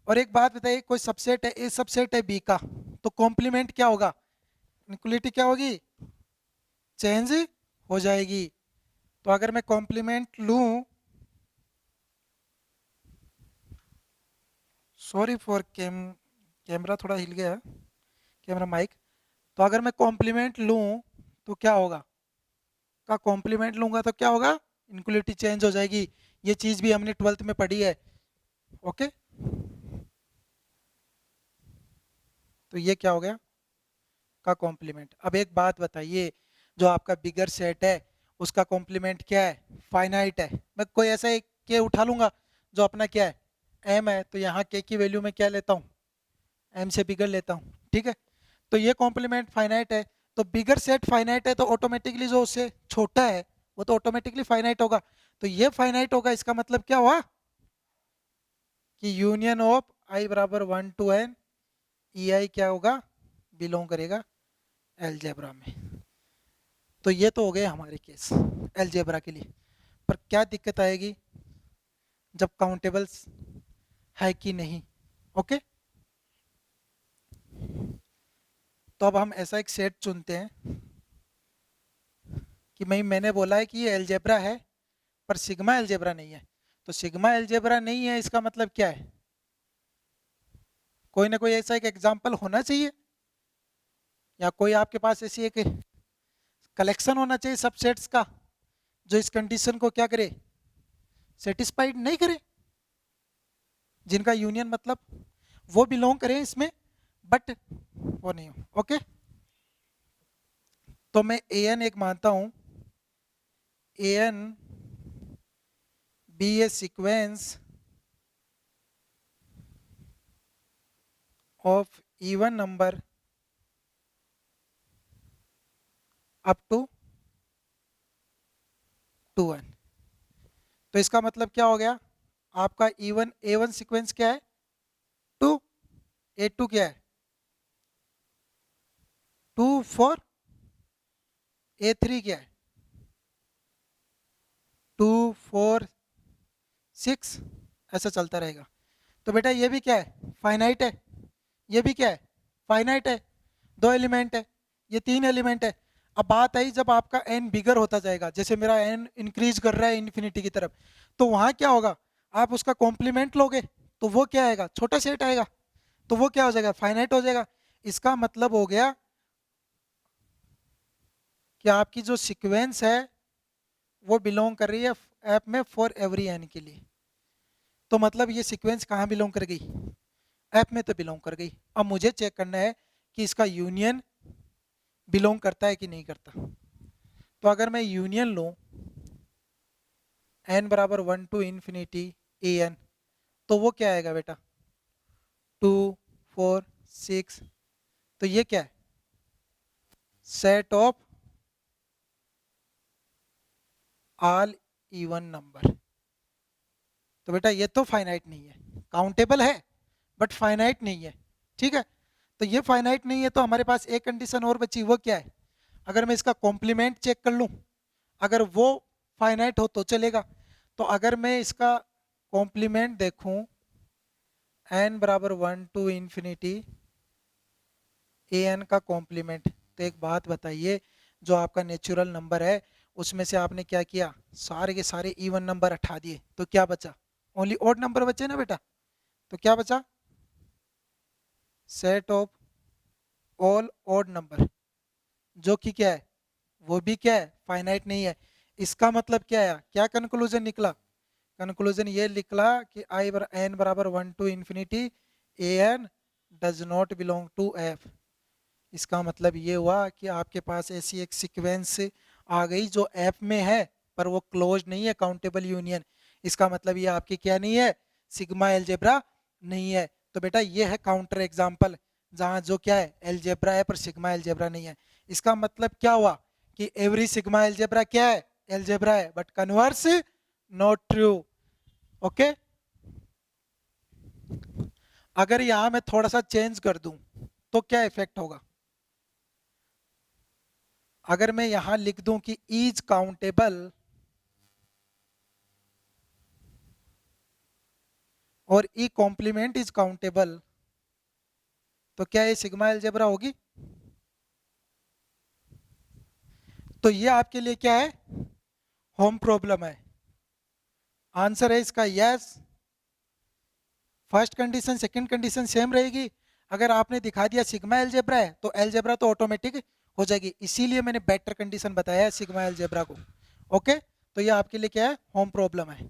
और एक बात बताइए, कोई सबसेट है, ए सबसेट है बी का, तो कॉम्प्लीमेंट क्या होगा, इक्वलिटी क्या होगी, चेंज हो जाएगी। तो अगर मैं कॉम्प्लीमेंट लूं, सॉरी फॉर कैमरा थोड़ा हिल गया, कैमरा माइक, तो अगर मैं कॉम्प्लीमेंट लूं तो क्या होगा, का कॉम्प्लीमेंट लूंगा तो क्या होगा, इक्वलिटी चेंज हो जाएगी। ये चीज भी हमने 12th में पढ़ी है। ओके, तो ये क्या हो गया, का कॉम्प्लीमेंट। अब एक बात बताइए, जो आपका बिगर सेट है उसका कॉम्प्लीमेंट क्या है, फाइनाइट है। मैं कोई ऐसा एक के उठा लूंगा जो अपना क्या है, एम है, तो यहाँ के की वैल्यू में क्या लेता हूँ, एम से बिगर लेता हूँ, ठीक है। तो ये कॉम्प्लीमेंट फाइनाइट है, तो बिगर सेट फाइनाइट है, तो ऑटोमेटिकली जो उससे छोटा है वो तो ऑटोमेटिकली फाइनाइट होगा। तो ये फाइनाइट होगा, इसका मतलब क्या हुआ कि यूनियन ऑफ आई बराबर 1 टू एन ई आई क्या होगा, बिलोंग करेगा एलजेब्रा में। तो ये तो हो गए हमारे केस एलजेब्रा के लिए। पर क्या दिक्कत आएगी, जब काउंटेबल्स है कि नहीं। ओके, तो अब हम ऐसा एक सेट चुनते हैं कि मैंने बोला है कि ये एलजेब्रा है पर सिग्मा एलजेब्रा नहीं है। तो सिग्मा एलजेब्रा नहीं है, इसका मतलब क्या है, कोई ना कोई ऐसा एक एग्जाम्पल होना चाहिए, या कोई आपके पास ऐसी एक कलेक्शन होना चाहिए सबसेट्स का जो इस कंडीशन को क्या करे, सेटिस्फाइड नहीं करे। जिनका यूनियन मतलब वो बिलोंग करें इसमें बट वो नहीं हो। ओके, तो मैं ए एन एक मानता हूं, A N be a sequence of even number up to 2n। तो इसका मतलब क्या हो गया, आपका इवन ए वन सिक्वेंस क्या है 2, ए टू क्या है 2 4, ए थ्री क्या है 2 4 6, ऐसा चलता रहेगा। तो बेटा ये भी क्या है फाइनाइट है, ये भी क्या है फाइनाइट है, 2 एलिमेंट है, ये 3 एलिमेंट है। अब बात आई जब आपका एन बिगर होता जाएगा, जैसे मेरा एन इंक्रीज कर रहा है इन्फिनिटी की तरफ, तो वहां क्या होगा, आप उसका कॉम्प्लीमेंट लोगे तो वो क्या आएगा, छोटा सेट आएगा, तो वो क्या हो जाएगा फाइनाइट हो जाएगा। इसका मतलब हो गया कि आपकी जो सीक्वेंस है वो बिलोंग कर रही है ऐप में फॉर एवरी एन के लिए। तो मतलब ये सीक्वेंस कहाँ बिलोंग कर गई, ऐप में तो बिलोंग कर गई। अब मुझे चेक करना है कि इसका यूनियन बिलोंग करता है कि नहीं करता। तो अगर मैं यूनियन लूं एन बराबर 1 टू इन्फिनिटी ए एन, तो वो क्या आएगा बेटा 2 4 6, तो ये क्या है set of all even number. तो बेटा ये तो फाइनाइट नहीं है, काउंटेबल है बट फाइनाइट नहीं है, ठीक है। तो ये फाइनाइट नहीं है, तो हमारे पास एक कंडीशन और बची, वो क्या है, अगर मैं इसका कॉम्प्लीमेंट चेक कर लूं, अगर वो फाइनाइट हो तो चलेगा। तो अगर मैं इसका कॉम्प्लीमेंट देखूं एन बराबर 1 टू इन्फिनिटी ए एन का कॉम्प्लीमेंट, तो एक बात बताइए, जो आपका नेचुरल नंबर है उसमें से आपने क्या किया, सारे के सारे इवन नंबर हटा दिए, तो क्या बचा, ओनली ऑड नंबर बचे ना बेटा। तो क्या बचा set of all odd number, जो कि क्या है वो भी क्या है फाइनाइट नहीं है। इसका मतलब क्या है, क्या कंक्लूजन निकला, कंक्लूजन ये निकला कि आई एन बराबर 1 to infinity A N does not belong to F. इसका मतलब ये हुआ कि आपके पास ऐसी एक सीक्वेंस आ गई जो एफ में है पर वो क्लोज नहीं है, काउंटेबल यूनियन। इसका मतलब ये आपकी क्या नहीं है, सिग्मा एल्जेब्रा नहीं है। तो बेटा ये है काउंटर एग्जाम्पल जहाँ जो क्या है एल्जेब्रा है पर सिग्मा एल्जेब्रा नहीं है। इसका मतलब क्या हुआ कि एवरी सिग्मा एल्जेब्रा क्या है एल्जेब्रा है but converse not true. Okay, अगर यहां मैं थोड़ा सा चेंज कर दूं तो क्या इफेक्ट होगा, अगर मैं यहां लिख दूं कि इज काउंटेबल और ई कॉम्प्लीमेंट इज काउंटेबल, तो क्या ये सिग्मा एल्जेब्रा होगी। तो ये आपके लिए क्या है होम प्रॉब्लम है। आंसर है इसका yes. First condition second condition same रहेगी। अगर आपने दिखा दिया सिग्मा एल्जेब्रा है तो एल्जेब्रा तो ऑटोमेटिक हो जाएगी, इसीलिए मैंने बेटर कंडीशन बताया है सिग्मा एल्जेब्रा को। ओके, तो ये आपके लिए क्या है होम प्रॉब्लम है।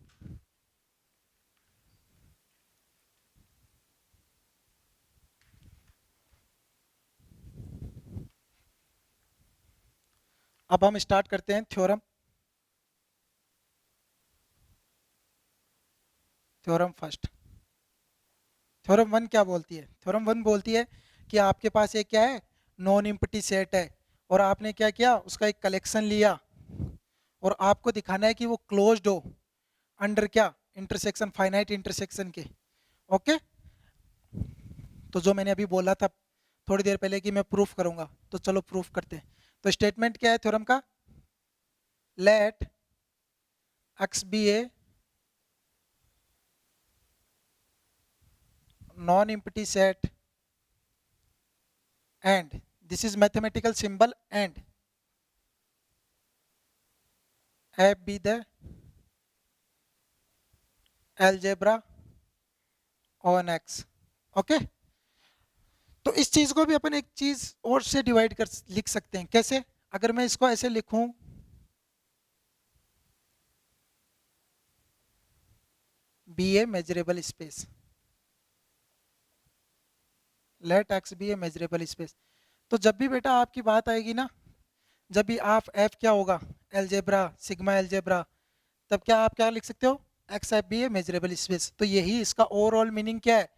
अब हम स्टार्ट करते हैं theorem. Theorem first, theorem one क्या बोलती है, थ्योरम वन बोलती है कि आपके पास एक क्या है नॉन इम्पटी सेट है और आपने क्या किया उसका एक कलेक्शन लिया और आपको दिखाना है कि वो क्लोज्ड हो अंडर क्या इंटरसेक्शन फाइनाइट इंटरसेक्शन के। ओके, तो जो मैंने अभी बोला था थोड़ी देर पहले कि मैं प्रूफ करूंगा, तो चलो प्रूफ करते हैं। तो स्टेटमेंट क्या है थ्योरम का, let X be a non empty set and this is mathematical symbol and f be the algebra on x। Okay, तो इस चीज को भी अपन एक चीज और से डिवाइड कर लिख सकते हैं, कैसे, अगर मैं इसको ऐसे लिखूं be a measurable space, let X be a measurable space. तो जब भी बेटा आपकी बात आएगी ना, जब भी आप एफ क्या होगा, एलजेब्रा सिग्मा एलजेब्रा, तब क्या आप क्या लिख सकते हो, x F be a measurable space. तो यही इसका ओवरऑल मीनिंग क्या है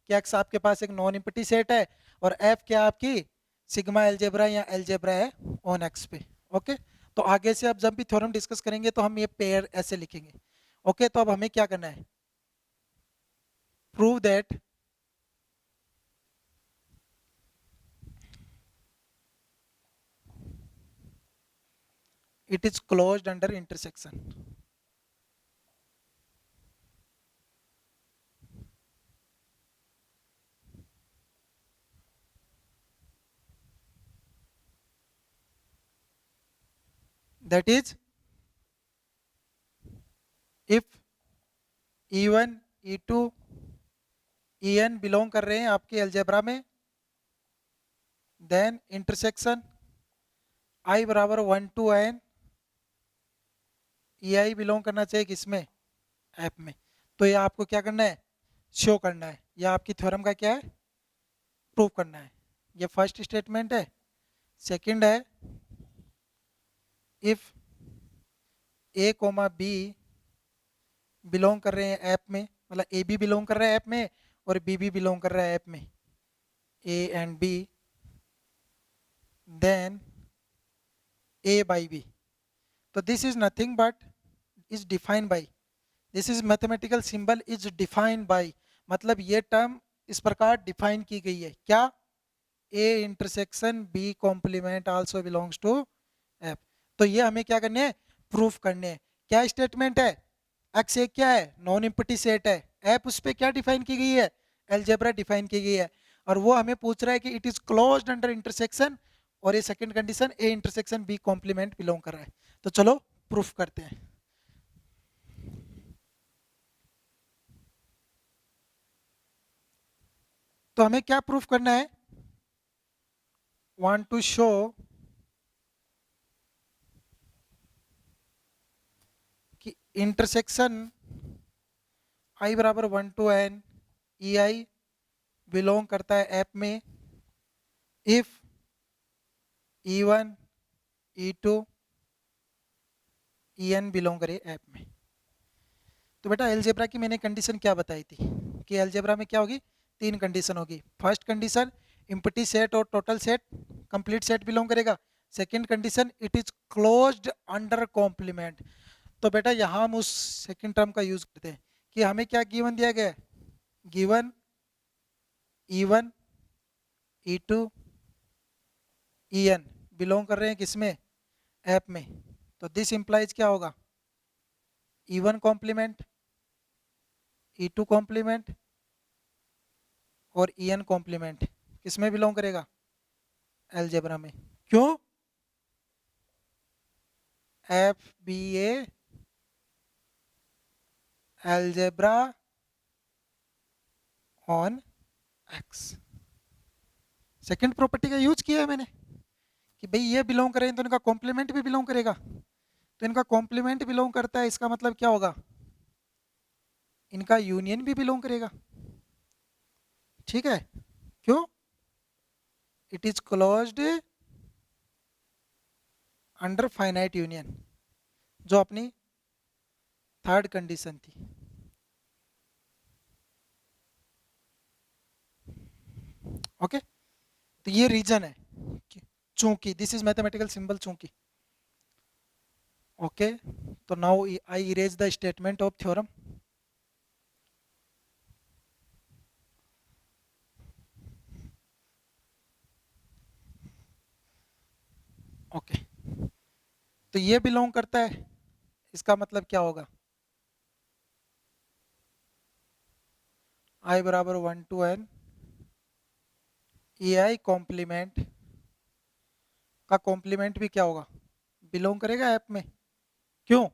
कि एक्स आपके पास एक नॉन इम्पटी सेट है और एफ क्या आपकी सिग्मा एलजेब्रा या एलजेब्रा है ऑन एक्स पे। ओके, तो आगे से अब जब भी थ्योरम डिस्कस करेंगे तो हम ये पेयर ऐसे लिखेंगे। ओके, तो अब हमें क्या करना है, prove that it is closed under intersection. That is, if E1 E2 En belong कर रहे हैं आपके अलजेब्रा में, देन इंटरसेक्शन I बराबर 1 to n EI बिलोंग करना चाहिए किसमें, ऐप में। तो ये आपको क्या करना है, शो करना है, या आपकी थ्योरम का क्या है, प्रूव करना है। ये फर्स्ट स्टेटमेंट है। सेकंड है, if A comma B belong कर रहे हैं ऐप में, मतलब ए बी बिलोंग कर रहा है ऐप में और बी भी बिलोंग कर रहा है ऐप में, A and B, then A by B. तो this is nothing but is defined by, this is mathematical symbol is defined by, मतलब ये टर्म इस प्रकार डिफाइन की गई है क्या, A intersection B complement also belongs to F. तो ये हमें क्या करने हैं, प्रूफ करने हैं। क्या स्टेटमेंट है, एक्स एक क्या है, नॉन इम्पटी सेट है, एफ उस पर क्या डिफाइन की गई है, एलजेब्रा डिफाइन की गई है, और वो हमें पूछ रहा है कि it is closed under intersection, और ये second condition A intersection B complement belong कर रहा है। तो चलो प्रूफ करते हैं। तो हमें क्या प्रूफ करना है, वांट टू शो कि इंटरसेक्शन आई बराबर 1 to n E I belong करता है ऐप में if E1 E2 En belong करे ऐप में। तो बेटा एलजेब्रा की मैंने कंडीशन क्या बताई थी कि एलजेब्रा में क्या होगी, तीन कंडीशन होगी। फर्स्ट कंडीशन, इम्पटी सेट और total set complete set belong करेगा। Second condition, it is closed under complement. तो बेटा यहाँ हम उस सेकंड टर्म का यूज करते हैं कि हमें क्या गिवन दिया गया है, given E1 E2 En belong कर रहे हैं किसमें, ऐप में। तो दिस इंप्लाइज क्या होगा, E1 कॉम्प्लीमेंट E2 कॉम्प्लीमेंट और En कॉम्प्लीमेंट किसमें बिलोंग करेगा, एलजेब्रा में। क्यों, F be a algebra on X. Second property का यूज किया है मैंने कि भाई ये बिलोंग करें तो इनका कॉम्प्लीमेंट भी बिलोंग करेगा। तो इनका कॉम्प्लीमेंट बिलोंग करता है, इसका मतलब क्या होगा, इनका यूनियन भी बिलोंग करेगा। ठीक है, क्यों, it is closed under finite union, जो अपनी थर्ड कंडीशन थी। ओके, तो ये रीजन है चूंकि, दिस इज मैथमेटिकल सिंबल चूंकि। ओके, तो now I erase the statement of theorem. Okay, तो ये बिलोंग करता है, इसका मतलब क्या होगा, आई बराबर 1 to n A I complement का कॉम्प्लीमेंट भी क्या होगा, बिलोंग करेगा ऐप में। क्यों,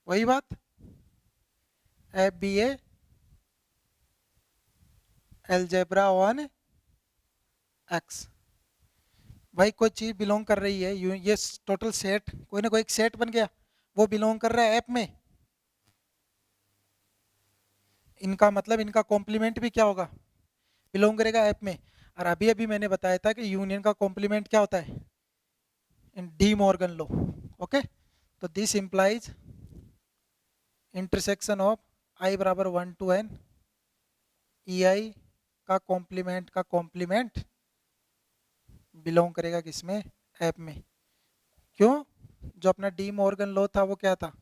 वही बात, F be a algebra on X. भाई कोई चीज बिलोंग कर रही है, ये टोटल सेट कोई ना कोई एक सेट बन गया, वो बिलोंग कर रहा है ऐप में, इनका मतलब इनका कॉम्प्लीमेंट भी क्या होगा, बिलोंग करेगा एफ में। और अभी अभी मैंने बताया था कि यूनियन का कॉम्प्लीमेंट क्या होता है इन डी मॉर्गन लॉ। ओके, तो this implies intersection of I बराबर 1 to n ई आई का कॉम्प्लीमेंट बिलोंग करेगा किसमें, एफ में। क्यों, जो अपना डी मॉर्गन लॉ था वो क्या था,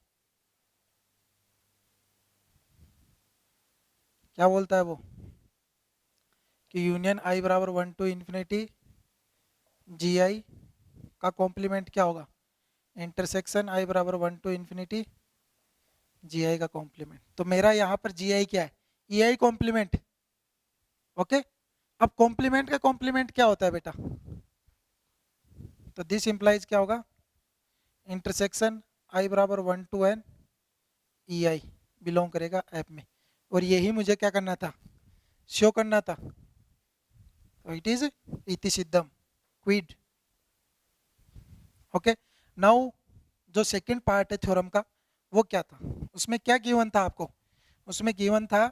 क्या बोलता है वो कि यूनियन आई बराबर 1 to इन्फिनिटी जी आई का कॉम्प्लीमेंट क्या होगा, इंटरसेक्शन आई बराबर 1 to इन्फिनिटी जी आई का कॉम्प्लीमेंट। तो मेरा यहाँ पर जी आई क्या है, ई आई कॉम्प्लीमेंट। ओके, अब कॉम्प्लीमेंट का कॉम्प्लीमेंट क्या होता है बेटा, तो दिस इंप्लाइज क्या होगा, इंटरसेक्शन आई बराबर 1 to n E I belong करेगा एफ में। और यही मुझे क्या करना था, शो करना था। तो इट इज इति सिद्धम क्विड। ओके, नाउ जो सेकंड पार्ट है थ्योरम का वो क्या था, उसमें क्या गिवन था आपको, उसमें गिवन था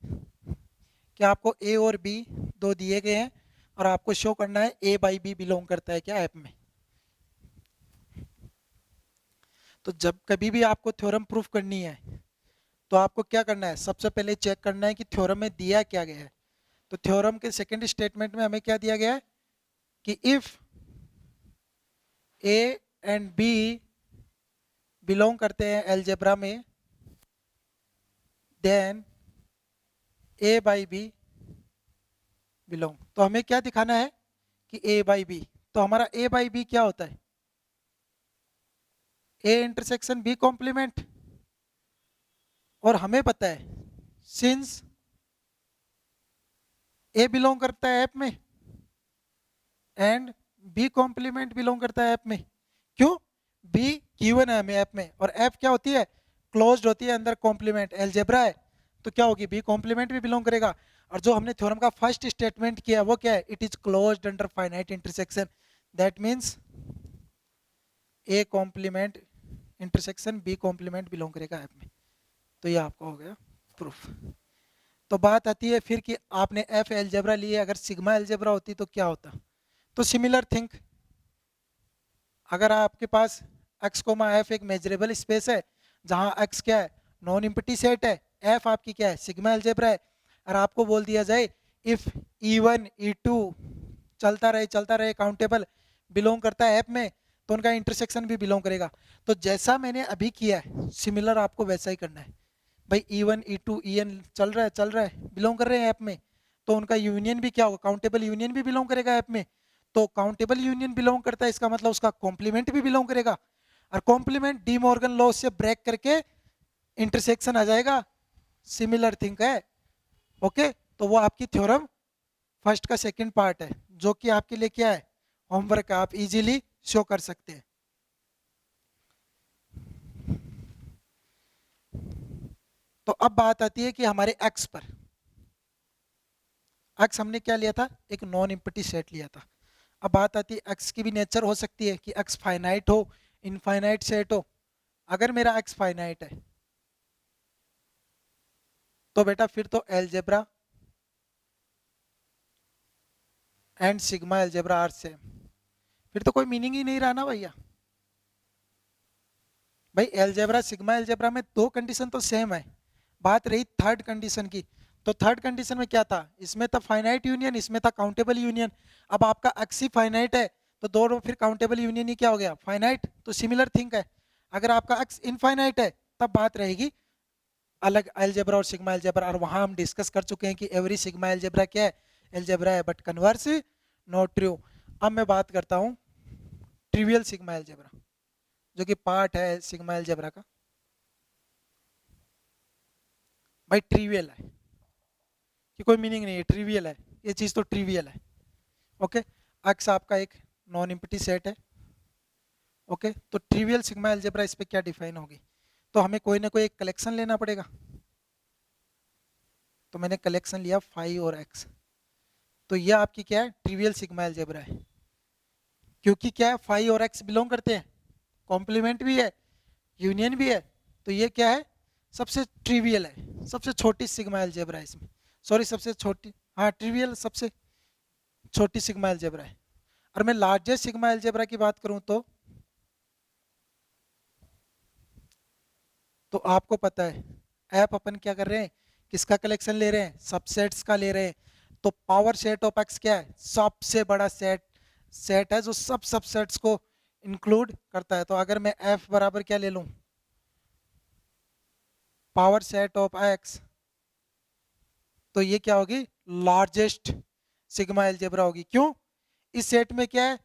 कि आपको ए और बी दो दिए गए हैं और आपको शो करना है ए बाई बी बिलोंग करता है क्या एफ में। तो जब कभी भी आपको थ्योरम प्रूफ करनी है तो आपको क्या करना है, सबसे पहले चेक करना है कि थ्योरम में दिया क्या गया है। तो थ्योरम के सेकंड स्टेटमेंट में हमें क्या दिया गया है कि if A and B belong करते हैं अलजेब्रा में then A by B belong. तो हमें क्या दिखाना है कि ए बाई बी, तो हमारा ए बाई बी क्या होता है, ए इंटरसेक्शन बी कॉम्प्लीमेंट। और हमें पता है सिंस ए बिलोंग करता है एफ में एंड बी कॉम्प्लीमेंट बिलोंग करता है एफ में। क्यों, बी गिवन है हमें एफ में और एफ क्या होती है, क्लोज्ड होती है, अंदर कॉम्प्लीमेंट अलजेब्रा है, तो क्या होगी, बी कॉम्प्लीमेंट भी बिलोंग करेगा। और जो हमने थ्योरम का फर्स्ट स्टेटमेंट किया वो क्या है, it is closed under finite intersection, that means A complement intersection B complement belong करेगा एफ में। तो ये आपका हो गया प्रूफ। तो बात आती है फिर कि आपने एफ अलजेब्रा लिए, अगर सिग्मा अलजेब्रा होती तो क्या होता। तो सिमिलर थिंक, अगर आपके पास x कोमा एफ एक मेजरेबल स्पेस है जहां x क्या है, नॉन इम्पटी सेट है, f आपकी क्या है, सिग्मा अलजेब्रा है, और आपको बोल दिया जाए इफ E1 E2 चलता रहे काउंटेबल बिलोंग करता है एफ में, तो उनका इंटरसेक्शन भी बिलोंग करेगा। तो जैसा मैंने अभी किया है सिमिलर आपको वैसा ही करना है। भाई E1 E2 EN चल रहा है बिलोंग कर रहे हैं ऐप में, तो उनका यूनियन भी क्या होगा, काउंटेबल यूनियन भी बिलोंग करेगा ऐप में। तो काउंटेबल यूनियन बिलोंग करता है इसका मतलब उसका कॉम्प्लीमेंट भी बिलोंग करेगा, और कॉम्प्लीमेंट डी मॉर्गन लॉ से ब्रेक करके इंटरसेक्शन आ जाएगा। सिमिलर थिंग है। ओके, तो वो आपकी थ्योरम फर्स्ट का सेकंड पार्ट है जो कि आपके लिए क्या है, होमवर्क, आप इजीली शो कर सकते हैं। तो अब बात आती है कि हमारे एक्स पर, एक्स हमने क्या लिया था, एक नॉन इम्पटी सेट लिया था। अब बात आती है एक्स की भी नेचर हो सकती है कि एक्स फाइनाइट हो, इनफाइनाइट सेट हो। अगर मेरा एक्स फाइनाइट है तो बेटा फिर तो algebra and sigma algebra are same, फिर तो कोई मीनिंग ही नहीं रहा ना भैया। भाई अलजेब्रा सिग्मा अलजेब्रा में दो कंडीशन तो सेम है, बात रही थर्ड कंडीशन की। तो थर्ड कंडीशन में क्या था, इसमें था फाइनाइट यूनियन, इसमें था काउंटेबल यूनियन। अब आपका एक्स ही फाइनाइट है तो दोनों फिर काउंटेबल यूनियन ही क्या हो गया, फाइनाइट। तो सिमिलर थिंग है, अगर आपका एक्स इनफाइनाइट है तब बात रहेगी अलग अलजेब्रा और सिग्मा अलजेब्रा, और वहां हम डिस्कस कर चुके हैं कि एवरी सिग्मा अलजेब्रा क्या है, अलजेब्रा है, बट कन्वर्स नॉट ट्रू। अब मैं बात करता हूँ ट्रिवियल सिग्मा अलजेब्रा जो कि पार्ट है सिग्मा अलजेब्रा का। भाई ट्रिवियल है कि कोई मीनिंग नहीं है, ट्रिवियल है, ये चीज तो ट्रिवियल है। ओके, एक्स आपका एक नॉन इम्पटी सेट है। ओके, तो ट्रिवियल सिग्मा अलजेब्रा इस पे क्या डिफाइन होगी, तो हमें कोई ना कोई एक कलेक्शन लेना पड़ेगा। तो मैंने कलेक्शन लिया फाइव और एक्स, तो यह आपकी क्या है, ट्रिवियल सिग्मा अलजेब्रा है। क्योंकि क्या है, फाइव और एक्स बिलोंग करते हैं, कॉम्प्लीमेंट भी है, यूनियन भी है, तो ये क्या है, सबसे ट्रिवियल है, सबसे छोटी सिग्मा अलजेब्रा है इसमें, सॉरी सबसे छोटी, हाँ, ट्रिवियल सबसे छोटी सिग्मा अलजेब्रा है। और मैं लार्जेस्ट सिग्मा अलजेब्रा की बात करूं तो आपको पता है ऐप अपन क्या कर रहे हैं, किसका कलेक्शन ले रहे हैं, सबसेट्स का ले रहे हैं। तो पावर सेट ऑफ एक्स क्या है, सबसे बड़ा सेट सेट है जो सब सबसेट्स को इंक्लूड करता है। तो अगर मैं एफ बराबर क्या ले लूं, पावर सेट ऑफ एक्स, तो ये क्या होगी, लार्जेस्ट सिग्मा अलजेब्रा होगी। क्यों, इस सेट में क्या है,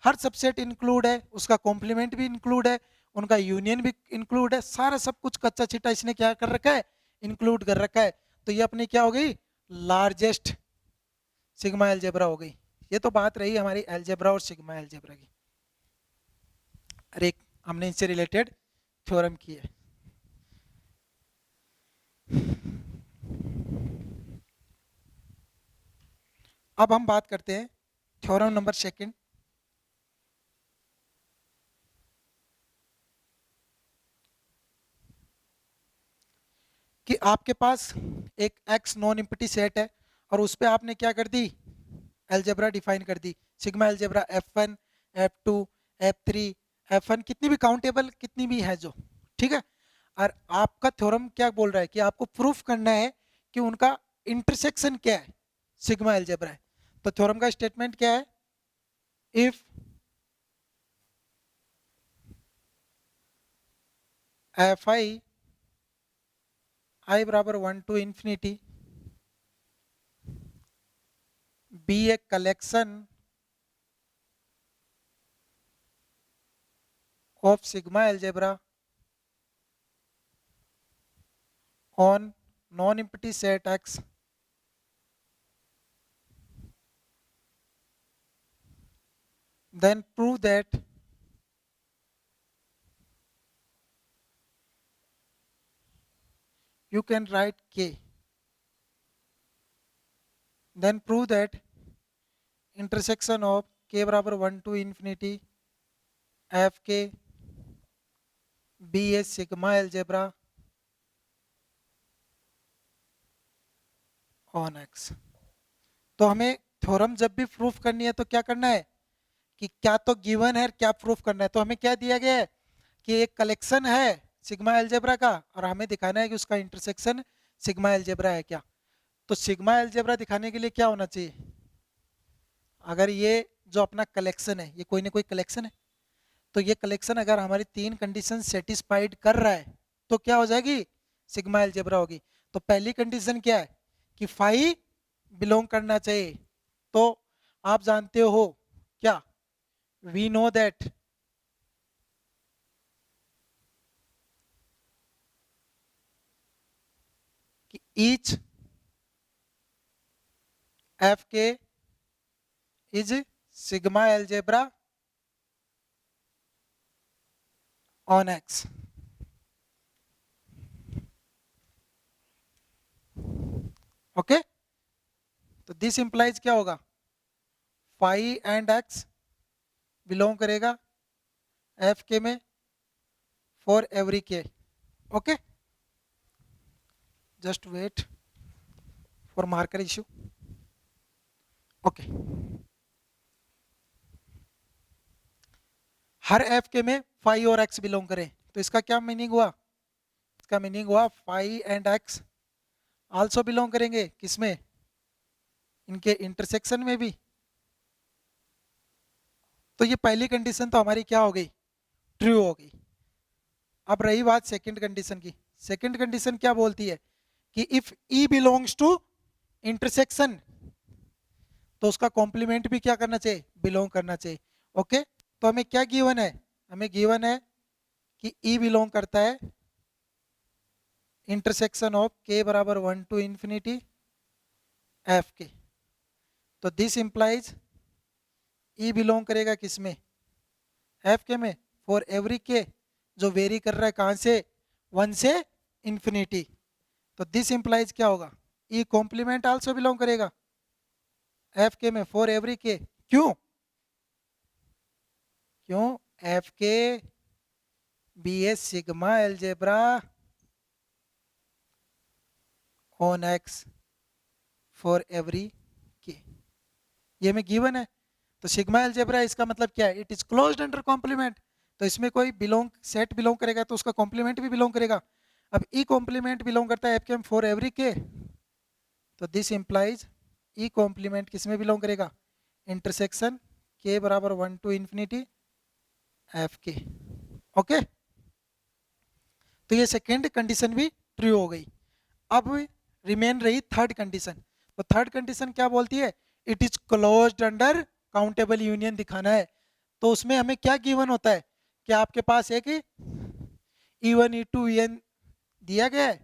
हर सबसेट इंक्लूड है, उसका कॉम्प्लीमेंट भी इंक्लूड है, उनका यूनियन भी इंक्लूड है, सारा सब कुछ कच्चा चिट्टा इसने क्या कर रखा है, इंक्लूड कर रखा है। तो ये अपनी क्या हो गई, लार्जेस्ट सिग्मा अलजेब्रा हो गई। ये तो बात रही हमारी अलजेब्रा और सिग्मा अलजेब्रा की। और एक हमने इनसे रिलेटेड थ्योरम की है। अब हम बात करते हैं थ्योरम नंबर सेकंड। कि आपके पास एक एक्स नॉन एम्प्टी सेट है और उस पर आपने क्या कर दी, अलजेब्रा डिफाइन कर दी, sigma algebra F1 F2 F3 F1 कितनी भी काउंटेबल कितनी भी है जो, ठीक है। और आपका थ्योरम क्या बोल रहा है कि आपको प्रूफ करना है कि उनका इंटरसेक्शन क्या है, सिग्मा अलजेब्रा है। तो थ्योरम का स्टेटमेंट क्या है, इफ एफ आई बराबर 1 to infinity be a collection of sigma algebra on non-empty set X, then prove that you can write K, then prove that intersection of K बराबर 1 to infinity F K be a sigma algebra on X। तो हमें theorem जब भी proof करनी है तो क्या करना है कि क्या तो गिवन है क्या प्रूफ करना है। तो हमें क्या दिया गया है कि एक कलेक्शन है सिग्मा अलजेब्रा का और हमें दिखाना है कि उसका इंटरसेक्शन सिग्मा अलजेब्रा है क्या। तो सिग्मा अलजेब्रा दिखाने के लिए क्या होना चाहिए, अगर ये जो अपना कलेक्शन है ये कोई ना कोई कलेक्शन है, तो ये कलेक्शन अगर हमारी तीन कंडीशन सेटिस्फाइड कर रहा है तो क्या हो जाएगी, सिग्मा अलजेब्रा होगी। तो पहली कंडीशन क्या है कि फाई बिलोंग करना चाहिए। तो आप जानते हो क्या, वी नो दैट कि each F K is sigma algebra on X. Okay, तो दिस इंप्लाइज क्या होगा, फाई एंड एक्स बिलोंग करेगा एफ के में for every K. Okay, just wait for marker issue. Okay, हर एफ के में phi और x belong करें, तो इसका क्या मीनिंग हुआ, इसका मीनिंग हुआ phi and X also belong करेंगे किसमें, इनके इंटरसेक्शन में भी। तो ये पहली कंडीशन तो हमारी क्या हो गई, ट्रू हो गई। अब रही बात सेकंड कंडीशन की। सेकंड कंडीशन क्या बोलती है कि if E belongs to intersection तो उसका कॉम्प्लीमेंट भी क्या करना चाहिए, बिलोंग करना चाहिए। ओके, तो हमें क्या गिवन है, हमें गिवन है कि ई बिलोंग करता है इंटरसेक्शन ऑफ के बराबर 1 टू इंफिनिटी एफ के। तो दिस इंप्लाइज ई बिलोंग करेगा किसमें, एफ के में फॉर एवरी के जो वेरी कर रहा है कहां से, 1 से इंफिनिटी। तो दिस इंप्लाइज क्या होगा, ई कॉम्प्लीमेंट आल्सो बिलोंग करेगा एफ के में फॉर एवरी के। क्यों, क्यों F K be a sigma algebra on X for every K, ये में गिवन है। तो सिग्मा अलजेब्रा इसका मतलब क्या है, it is closed under complement, तो इसमें कोई बिलोंग सेट बिलोंग करेगा तो उसका कॉम्प्लीमेंट भी बिलोंग करेगा। अब ई कॉम्प्लीमेंट बिलोंग करता है एफकेएम फॉर एवरी के, तो दिस इंप्लाइज ई कॉम्प्लीमेंट किस में बिलोंग करेगा, इंटरसेक्शन के बराबर 1 टू इंफिनिटी एफ के। ओके, तो ये सेकेंड कंडीशन भी ट्रू हो गई। अब रिमेन रही थर्ड कंडीशन। तो थर्ड कंडीशन क्या बोलती है, it is closed under countable union दिखाना है। तो उसमें हमें क्या गिवन होता है कि आपके पास एक E1 E2 En दिया गया है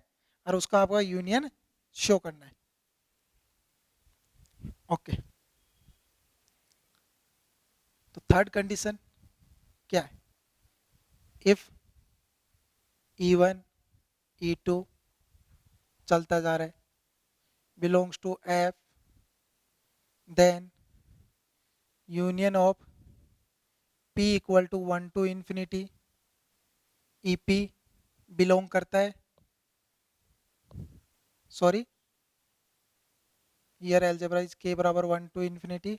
और उसका आपका यूनियन शो करना है। ओके, तो थर्ड कंडीशन क्या है, इफ E1 E2 चलता जा रहा है, belongs to F, then union of P equal to 1 to infinity EP belong करता है, sorry here algebra is K बराबर 1 to infinity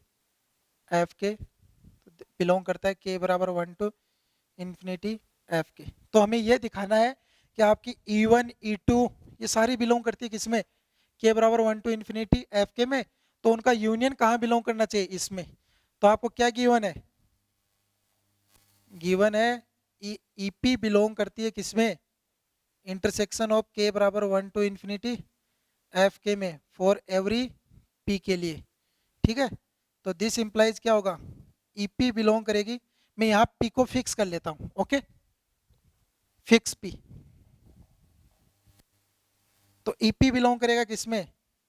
F K, belong करता है K बराबर 1 टू इंफिनिटी F के। तो हमें यह दिखाना है कि आपकी E1 E2 ये सारी बिलोंग करती है किसमें, K बराबर 1 टू इंफिनिटी F के में, तो उनका यूनियन कहाँ बिलोंग करना चाहिए, इसमें। तो आपको क्या गिवन है, गिवन है EP बिलोंग करती है किसमें, इंटरसेक्शन ऑफ K बराबर 1 टू इंफिनिटी F के में फॉर एवरी P के लिए, ठीक है। तो दिस इंप्लाइज क्या होगा, EP बिलोंग करेगी, मैं यहाँ P को फिक्स कर लेता हूँ, ओके, फिक्स P। तो EP बिलोंग करेगा किसमें,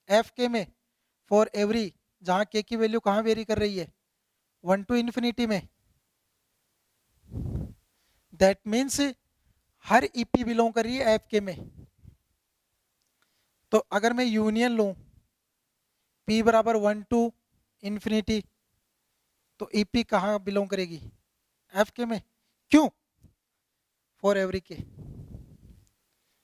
F के में फॉर एवरी, जहाँ K की वैल्यू कहाँ वेरी कर रही है, 1 टू इंफिनिटी में। That means her EP belong कर रही है F के में। तो अगर मैं यूनियन लूं P बराबर 1 टू इंफिनिटी, तो EP कहाँ बिलोंग करेगी, F के में, क्यों, फॉर एवरी के।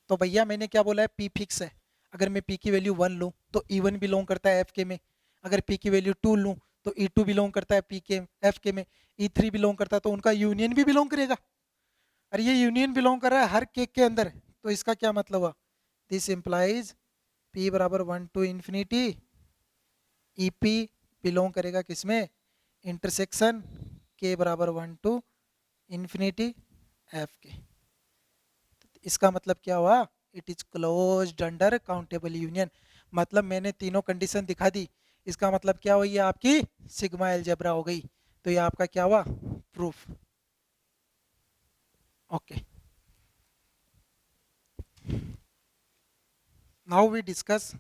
तो भैया मैंने क्या बोला है, P फिक्स है, अगर मैं P की वैल्यू 1 लूं तो E1 बिलोंग करता है F के में, अगर P की वैल्यू 2 लूं तो E2 बिलोंग करता है P के F के में, E3 बिलोंग करता है, तो उनका यूनियन भी बिलोंग करेगा। और ये यूनियन बिलोंग कर रहा है हर केक के अंदर, तो इसका क्या मतलब हुआ, दिस इंप्लाइज P बराबर 1 टू इंफिनिटी EP बिलोंग करेगा किसमें, इंटरसेक्शन K बराबर 1 टू इंफिनिटी F के। इसका मतलब क्या हुआ, it is closed under countable union, मतलब मैंने तीनों कंडीशन दिखा दी, इसका मतलब क्या हुई, आपकी सिग्मा अलजेब्रा हो गई। तो ये आपका क्या हुआ, proof. Okay, now we discuss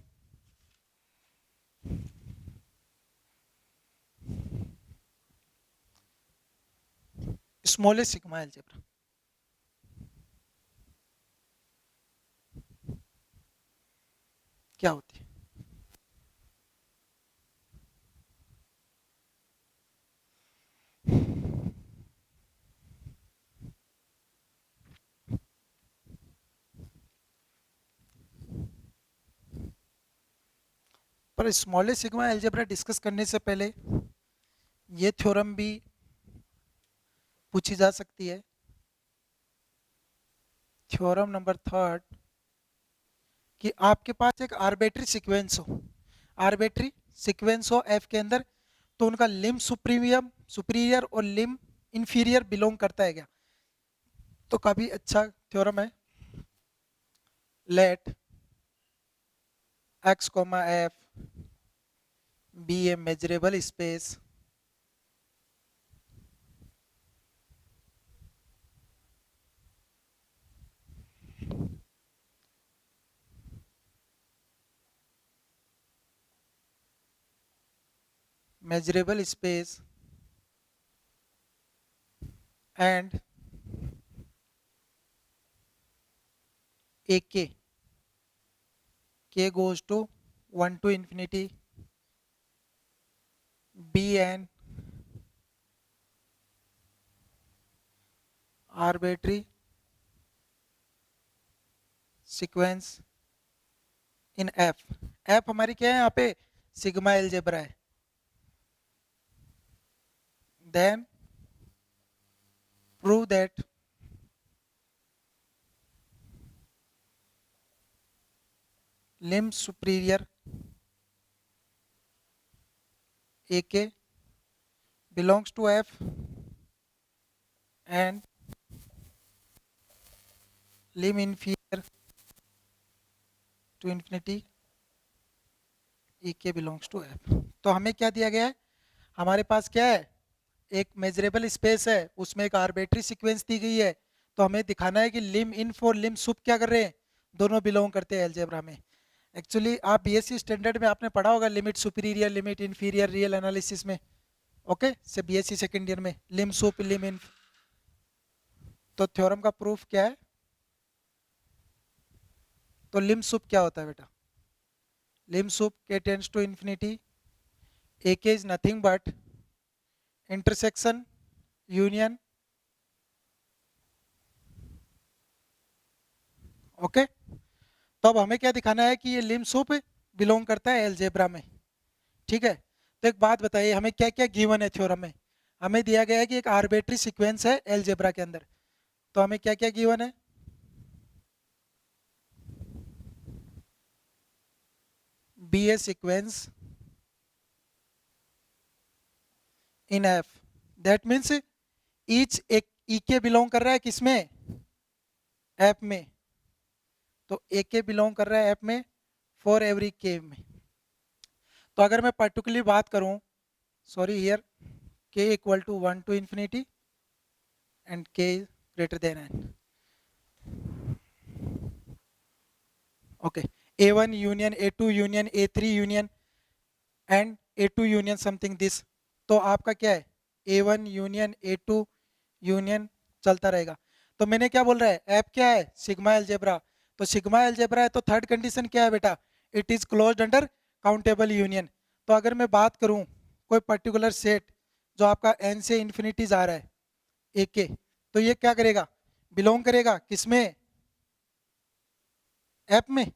smallest sigma algebra. क्या होती है, पर स्मॉलेस्ट सिग्मा अलजेब्रा डिस्कस करने से पहले ये थ्योरम भी पूछी जा सकती है, थ्योरम नंबर थर्ड, कि आपके पास एक आर्बिट्री सीक्वेंस हो, आर्बिट्री सीक्वेंस हो एफ के अंदर, तो उनका लिम सुप्रीमियम सुपीरियर और लिम इंफीरियर बिलोंग करता है क्या। तो काफी अच्छा थ्योरम है, late x, f be a measurable space measurable space and a k goes to 1 to infinity be an arbitrary sequence in f। f हमारी क्या है यहाँ पे, सिग्मा एल्जेब्रा है, then prove that lim superior AK belongs to F and lim inferior to infinity EK belongs to F। तो हमें क्या दिया गया है, हमारे पास क्या है, एक मेजरेबल स्पेस है, उसमें एक आर्बिट्री सीक्वेंस दी गई है। तो हमें दिखाना है कि लिम इन्फ और लिम सुप क्या कर रहे हैं, दोनों बिलोंग करते हैं अलजेब्रा में। एक्चुअली आप बीएससी स्टैंडर्ड में आपने पढ़ा होगा limit superior limit inferior real analysis में, ओके से बीएससी सेकेंड ईयर में लिम सुप लिम इन्फ। तो थ्योरम का प्रूफ क्या है, तो लिम सुप क्या होता है बेटा, lim sup k tends to infinity AK is nothing but intersection union, okay. तो अब हमें क्या दिखाना है कि ये लिम सुप बिलोंग करता है अलजेब्रा में, ठीक है। तो एक बात बताइए, हमें क्या क्या गिवन है थ्योरम में, हमें दिया गया है कि एक आर्बिट्री सीक्वेंस है अलजेब्रा के अंदर। तो हमें क्या क्या गिवन है, be a sequence in F, that means each एक ई के बिलोंग कर रहा है किसमें, एफ में। तो ए के बिलोंग कर रहा है एफ में फॉर एवरी के में। तो अगर मैं पर्टिकुलरली बात करूं, sorry here K equal to 1 to infinity and K greater than N, okay. A1 union A2 union A3 union and A2 union something this. तो आपका क्या है, A1 यूनियन A2 यूनियन चलता रहेगा। तो मैंने क्या बोल रहा है, एफ क्या है, सिग्मा एल्जेब्रा। तो सिग्मा एल्जेब्रा है तो थर्ड कंडीशन क्या है बेटा, it is closed under countable union. तो अगर मैं बात करूं कोई पर्टिकुलर सेट जो आपका एन से इन्फिनिटी जा रहा है ए के, तो ये क्या करेगा, बिलोंग करेगा किसमें, एफ में।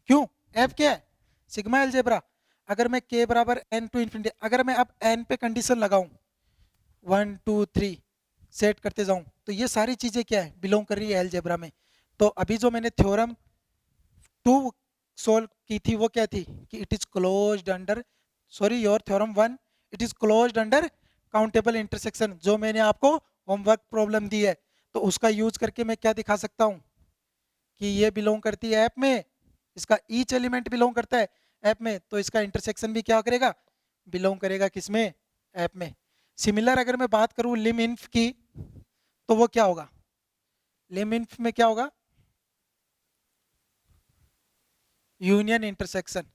क्यों, एफ क्या है, सिग्मा एल्जेब्रा। अगर मैं के बराबर एन टू इन्फिनिटी, अगर मैं अब एन पे कंडीशन लगाऊं 1 2 3 सेट करते जाऊं, तो ये सारी चीजें क्या है, बिलोंग कर रही है एल्जेब्रा में। तो अभी जो मैंने थ्योरम 2 सोल्व की थी वो क्या थी, कि it is closed under, sorry your theorem 1, it is closed under countable intersection, जो मैंने आपको होमवर्क प्रॉब्लम दी है। तो उसका यूज करके मैं क्या दिखा सकता हूं, कि ये बिलोंग करती है ऐप में, इसका ईच एलिमेंट बिलोंग करता है ऐप में, तो इसका इंटरसेक्शन भी क्या करेगा, बिलोंग करेगा किसमें, ऐप में। सिमिलर अगर मैं बात करूं लिम इन्फ की, तो वो क्या होगा, लिम इन्फ में क्या होगा, यूनियन इंटरसेक्शन।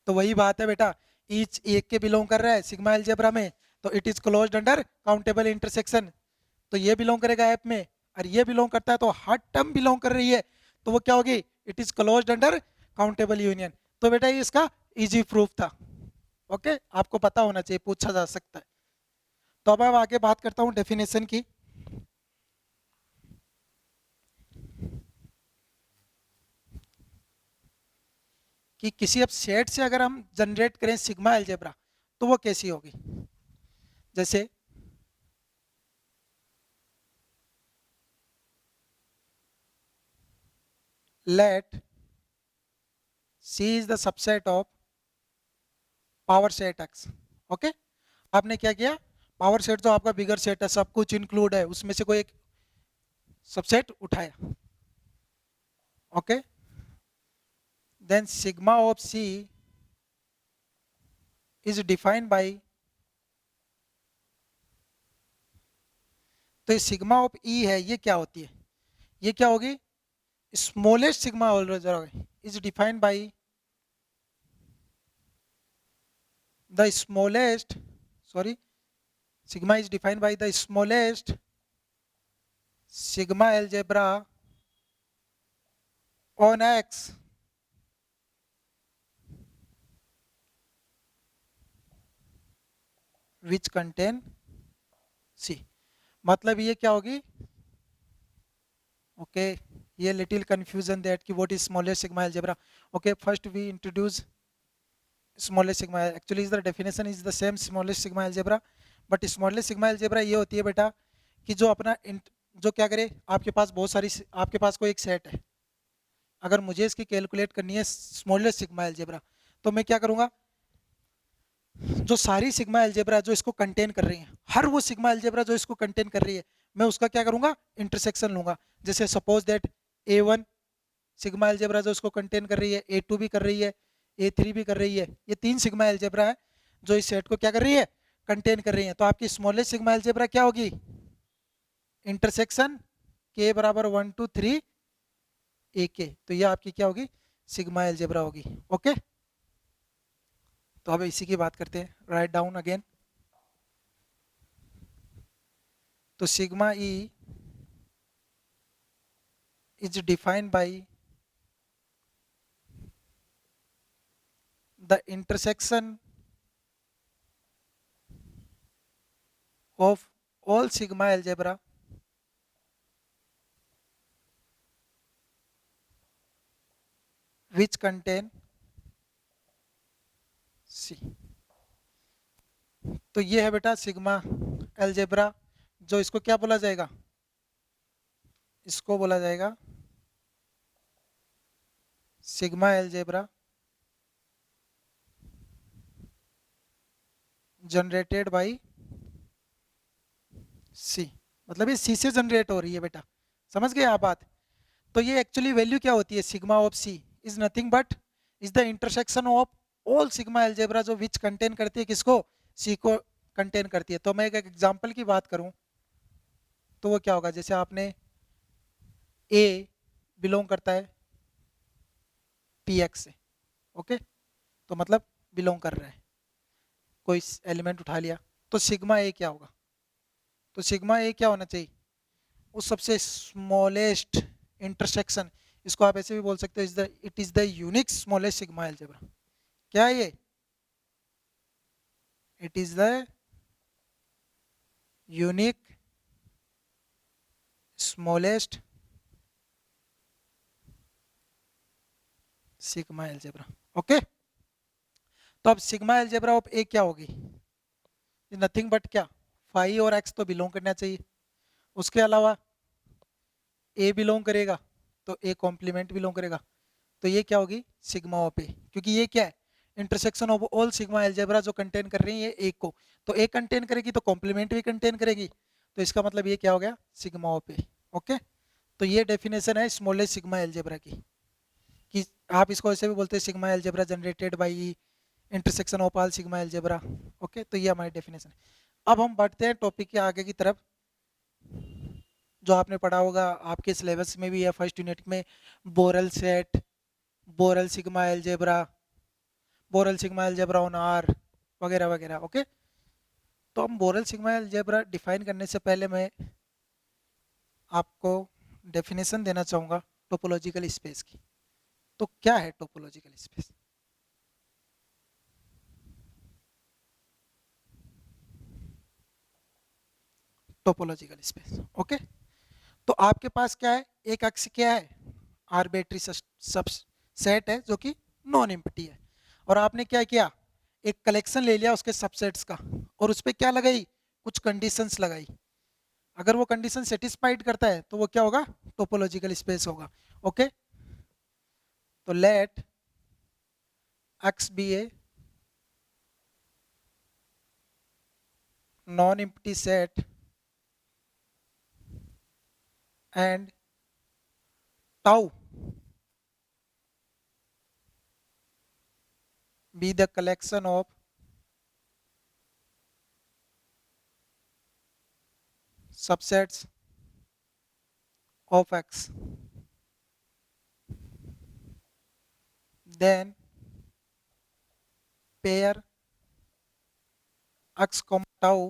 तो वही बात है बेटा, ईच एक के बिलोंग कर रहा है सिग्मा एल्जेब्रा में, तो it is closed under countable intersection. तो ये बिलोंग करेगा ऐप में, और ये बिलोंग करता है तो हर टर्म बिलोंग कर रही है, तो वो क्या होगी, it is closed under countable union. तो बेटा ये इसका इजी प्रूफ था, ओके, आपको पता होना चाहिए, पूछा जा सकता है। तो अब मैं आगे बात करता हूँ डेफिनेशन की, कि किसी अब सेट से अगर हम जनरेट करें सिग्मा एल्जेब्रा तो वो कैसी होगी। जैसे let see is the subset of power set x, okay. आपने क्या किया, पावर सेट जो आपका बिगर सेट है, सब कुछ इंक्लूड है, उसमें से कोई एक सबसेट उठाया, okay. Then sigma of C is defined by, तो ये सिग्मा ऑफ ई है, ये क्या होती है, ये क्या होगी, smallest sigma is defined by the smallest, sorry, sigma is defined by the smallest sigma algebra on X which contain C। मतलब ये क्या होगी, ओके, ये लिटिल कंफ्यूजन दैट कि what is smallest sigma algebra. Okay, first we introduce smallest sigma actually is the definition is the same smallest sigma algebra, but smallest sigma algebra ये होती है बेटा कि जो अपना जो क्या करे, आपके पास बहुत सारी, आपके पास कोई एक सेट है, अगर मुझे इसकी कैलकुलेट करनी है स्मॉलेस्ट सिग्मा अलजेब्रा, तो मैं क्या करूंगा, जो सारी सिग्मा अलजेब्रा जो इसको कंटेन कर रही हैं, हर वो सिग्मा अलजेब्रा जो इसको कंटेन कर रही है, मैं उसका क्या करूंगा, इंटरसेक्शन लूंगा। जैसे suppose that A1 sigma algebra जो इसको कंटेन कर रही है, A2 भी कर रही है, A3 भी कर रही है, ये 3 सिग्मा अलजेब्रा है जो इस सेट को क्या कर रही है, कंटेन कर रही है। तो आपकी स्मॉलेस्ट सिग्मा अलजेब्रा क्या होगी, इंटरसेक्शन K बराबर 1 2 3 AK, तो ये आपकी क्या होगी, सिग्मा अलजेब्रा होगी। ओके, तो अब इसी की बात करते हैं, राइट डाउन अगेन। तो sigma E is defined by the intersection of all sigma algebra which contain C। तो ये है बेटा सिग्मा अलजेब्रा, जो इसको क्या बोला जाएगा, इसको बोला जाएगा सिग्मा अलजेब्रा जनरेटेड बाय सी, मतलब ये सी से जनरेट हो रही है बेटा, समझ गए आप बात। तो ये एक्चुअली वैल्यू क्या होती है, sigma of C is nothing but is the intersection of all sigma algebra जो विच कंटेन करती है किसको, सी को कंटेन करती है। तो मैं एक एग्जांपल की बात करूं तो वो क्या होगा, जैसे आपने ए बिलोंग करता है पी एक्स से, ओके, तो मतलब बिलोंग कर रहा है, कोई एलिमेंट उठा लिया, तो सिग्मा ए क्या होगा, तो सिग्मा ए क्या होना चाहिए, उस सबसे स्मॉलेस्ट इंटरसेक्शन, इसको आप ऐसे भी बोल सकते हो, it is the unique smallest sigma algebra. क्या है ये, it is the unique smallest sigma algebra. Okay, तो अब सिग्मा अलजेब्रा ऑफ ए क्या होगी, नथिंग बट क्या, फाई और एक्स तो बिलोंग करना चाहिए, उसके अलावा ए बिलोंग करेगा तो ए कॉम्प्लीमेंट बिलोंग करेगा, तो ये क्या होगी सिग्मा ऑफ ए, क्योंकि ये क्या है, intersection of all sigma algebra जो कंटेन कर रही है एक को, तो ए कंटेन करेगी तो कॉम्प्लीमेंट भी कंटेन करेगी, तो इसका मतलब ये क्या हो गया, सिग्मा ऑफ ए। ओके, तो ये डेफिनेशन है स्मॉलेस्ट सिग्मा अलजेब्रा की, कि आप इसको ऐसे भी बोलते हैं sigma algebra generated by intersection of all sigma algebra. Okay, तो ये हमारी डेफिनेशन है। अब हम बढ़ते हैं टॉपिक के आगे की तरफ, जो आपने पढ़ा होगा आपके सिलेबस में भी है फर्स्ट यूनिट में, Borel set, Borel sigma algebra, Borel sigma algebra on R, वगैरह वगैरह। ओके, तो हम बोरल सिग्मा अलजेब्रा डिफाइन करने से पहले मैं आपको डेफिनेशन देना चाहूँगा टोपोलॉजिकल स्पेस की। तो क्या है topological space, topological space. Okay, तो आपके पास क्या है, एक अक्ष क्या है, आर्बिट्री सब सेट है जो कि नॉन एम्प्टी है, और आपने क्या किया, एक कलेक्शन ले लिया उसके सबसेट्स का, और उस पर क्या लगाई, कुछ कंडीशंस लगाई, अगर वो कंडीशन सेटिस्फाइड करता है तो वो क्या होगा, टोपोलॉजिकल स्पेस होगा। ओके, तो let X be a non empty set and tau be the collection of subsets of x, then pair x comma tau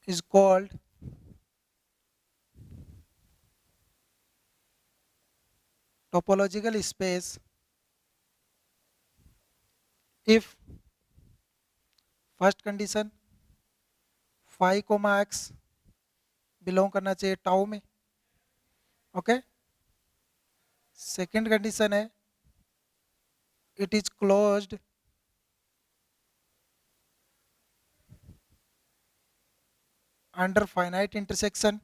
is called topological space if first condition phi comma x belong करना चाहिए tau में। Okay, second condition है it is closed under finite intersection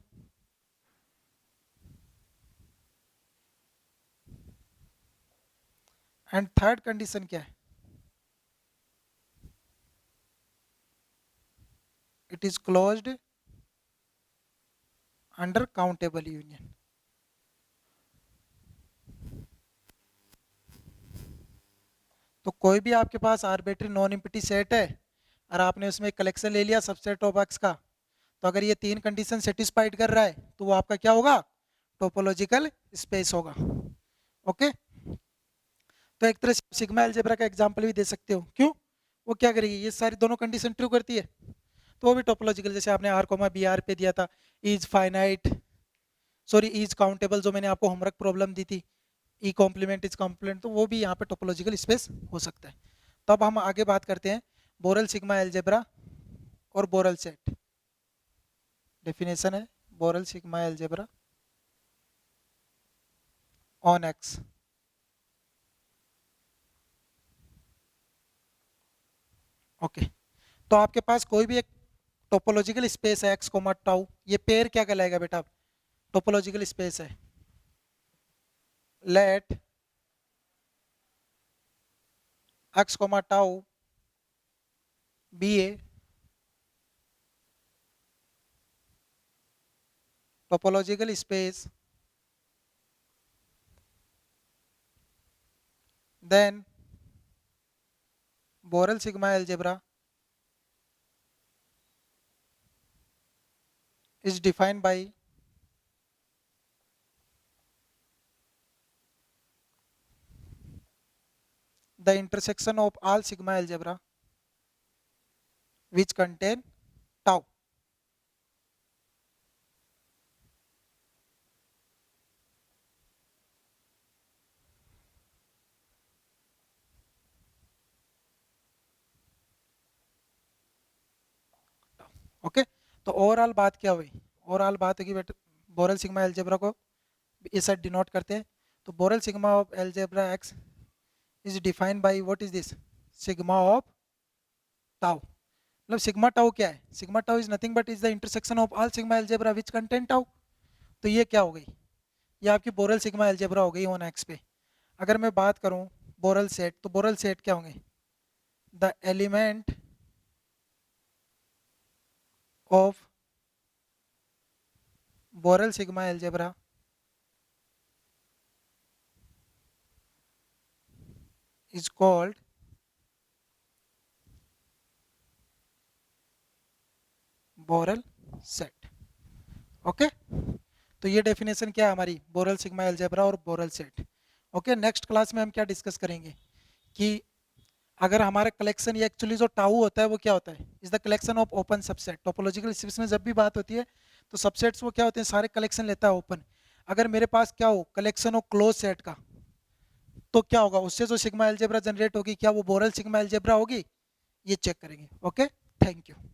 and third condition क्या है? It is closed under countable union. तो कोई भी आपके पास आर्बिट्री नॉन एम्प्टी सेट है और आपने उसमें कलेक्शन ले लिया सबसेट ऑफ एक्स का, तो अगर ये तीन कंडीशन सेटिस्फाइड कर रहा है तो वो आपका क्या होगा? टोपोलॉजिकल स्पेस होगा। ओके, तो एक तरह से सिग्मा अलजेब्रा का एग्जांपल भी दे सकते हो। क्यों? वो क्या करेगी? ये सारी दोनों कंडीशन ट्रू करती है तो वो भी टोपोलॉजिकल, जैसे आपने आर कोमा बी आर पे दिया था, is finite, sorry is countable, जो मैंने आपको होमवर्क प्रॉब्लम दी थी, ई कॉम्प्लीमेंट इज कॉम्प्लीमेंट, तो वो भी यहाँ पे टोपोलॉजिकल स्पेस हो सकता है। तो अब हम आगे बात करते हैं बोरल सिग्मा अलजेब्रा और बोरल सेट। डेफिनेशन है Borel sigma algebra on X. Okay, तो आपके पास कोई भी एक टोपोलॉजिकल स्पेस है एक्स कोमा टाउ, ये पेयर क्या कहलाएगा बेटा? टोपोलॉजिकल स्पेस है। Let X comma tau be a topological space, then Borel sigma algebra is defined by the intersection of all sigma algebra which contain tau. Okay, तो overall बात क्या हुई? Overall बात होगी बेटा, बोरल सिग्मा अलजेब्रा को इस साइड डिनोट करते हैं। तो Borel sigma of algebra X is defined by what is this? Sigma of tau. मतलब सिग्मा टाउ क्या है? Sigma tau is nothing but is the intersection of all sigma algebra which contain tau. तो ये क्या हो गई? ये आपकी बोरल सिग्मा अलजेब्रा हो गई ऑन एक्स पे। अगर मैं बात करूं बोरल सेट, तो बोरल सेट क्या होंगे? The element of Borel sigma algebra is called Borel set। Okay, तो ये डेफिनेशन क्या है हमारी बोरल सिग्मा अलजेब्रा और बोरल सेट। ओके, नेक्स्ट क्लास में हम क्या डिस्कस करेंगे कि अगर हमारा कलेक्शन, ये एक्चुअली जो टाउ होता है वो क्या होता है? Is the collection of open subset. Topological space में जब भी बात होती है तो सबसेट्स वो क्या होते हैं? सारे कलेक्शन लेता है ओपन। अगर मेरे पास क्या हो? कलेक्शन हो क्लोज सेट का, तो क्या होगा? उससे जो सिग्मा अलजेब्रा जनरेट होगी क्या वो बोरल सिग्मा अलजेब्रा होगी? ये चेक करेंगे। Okay, thank you.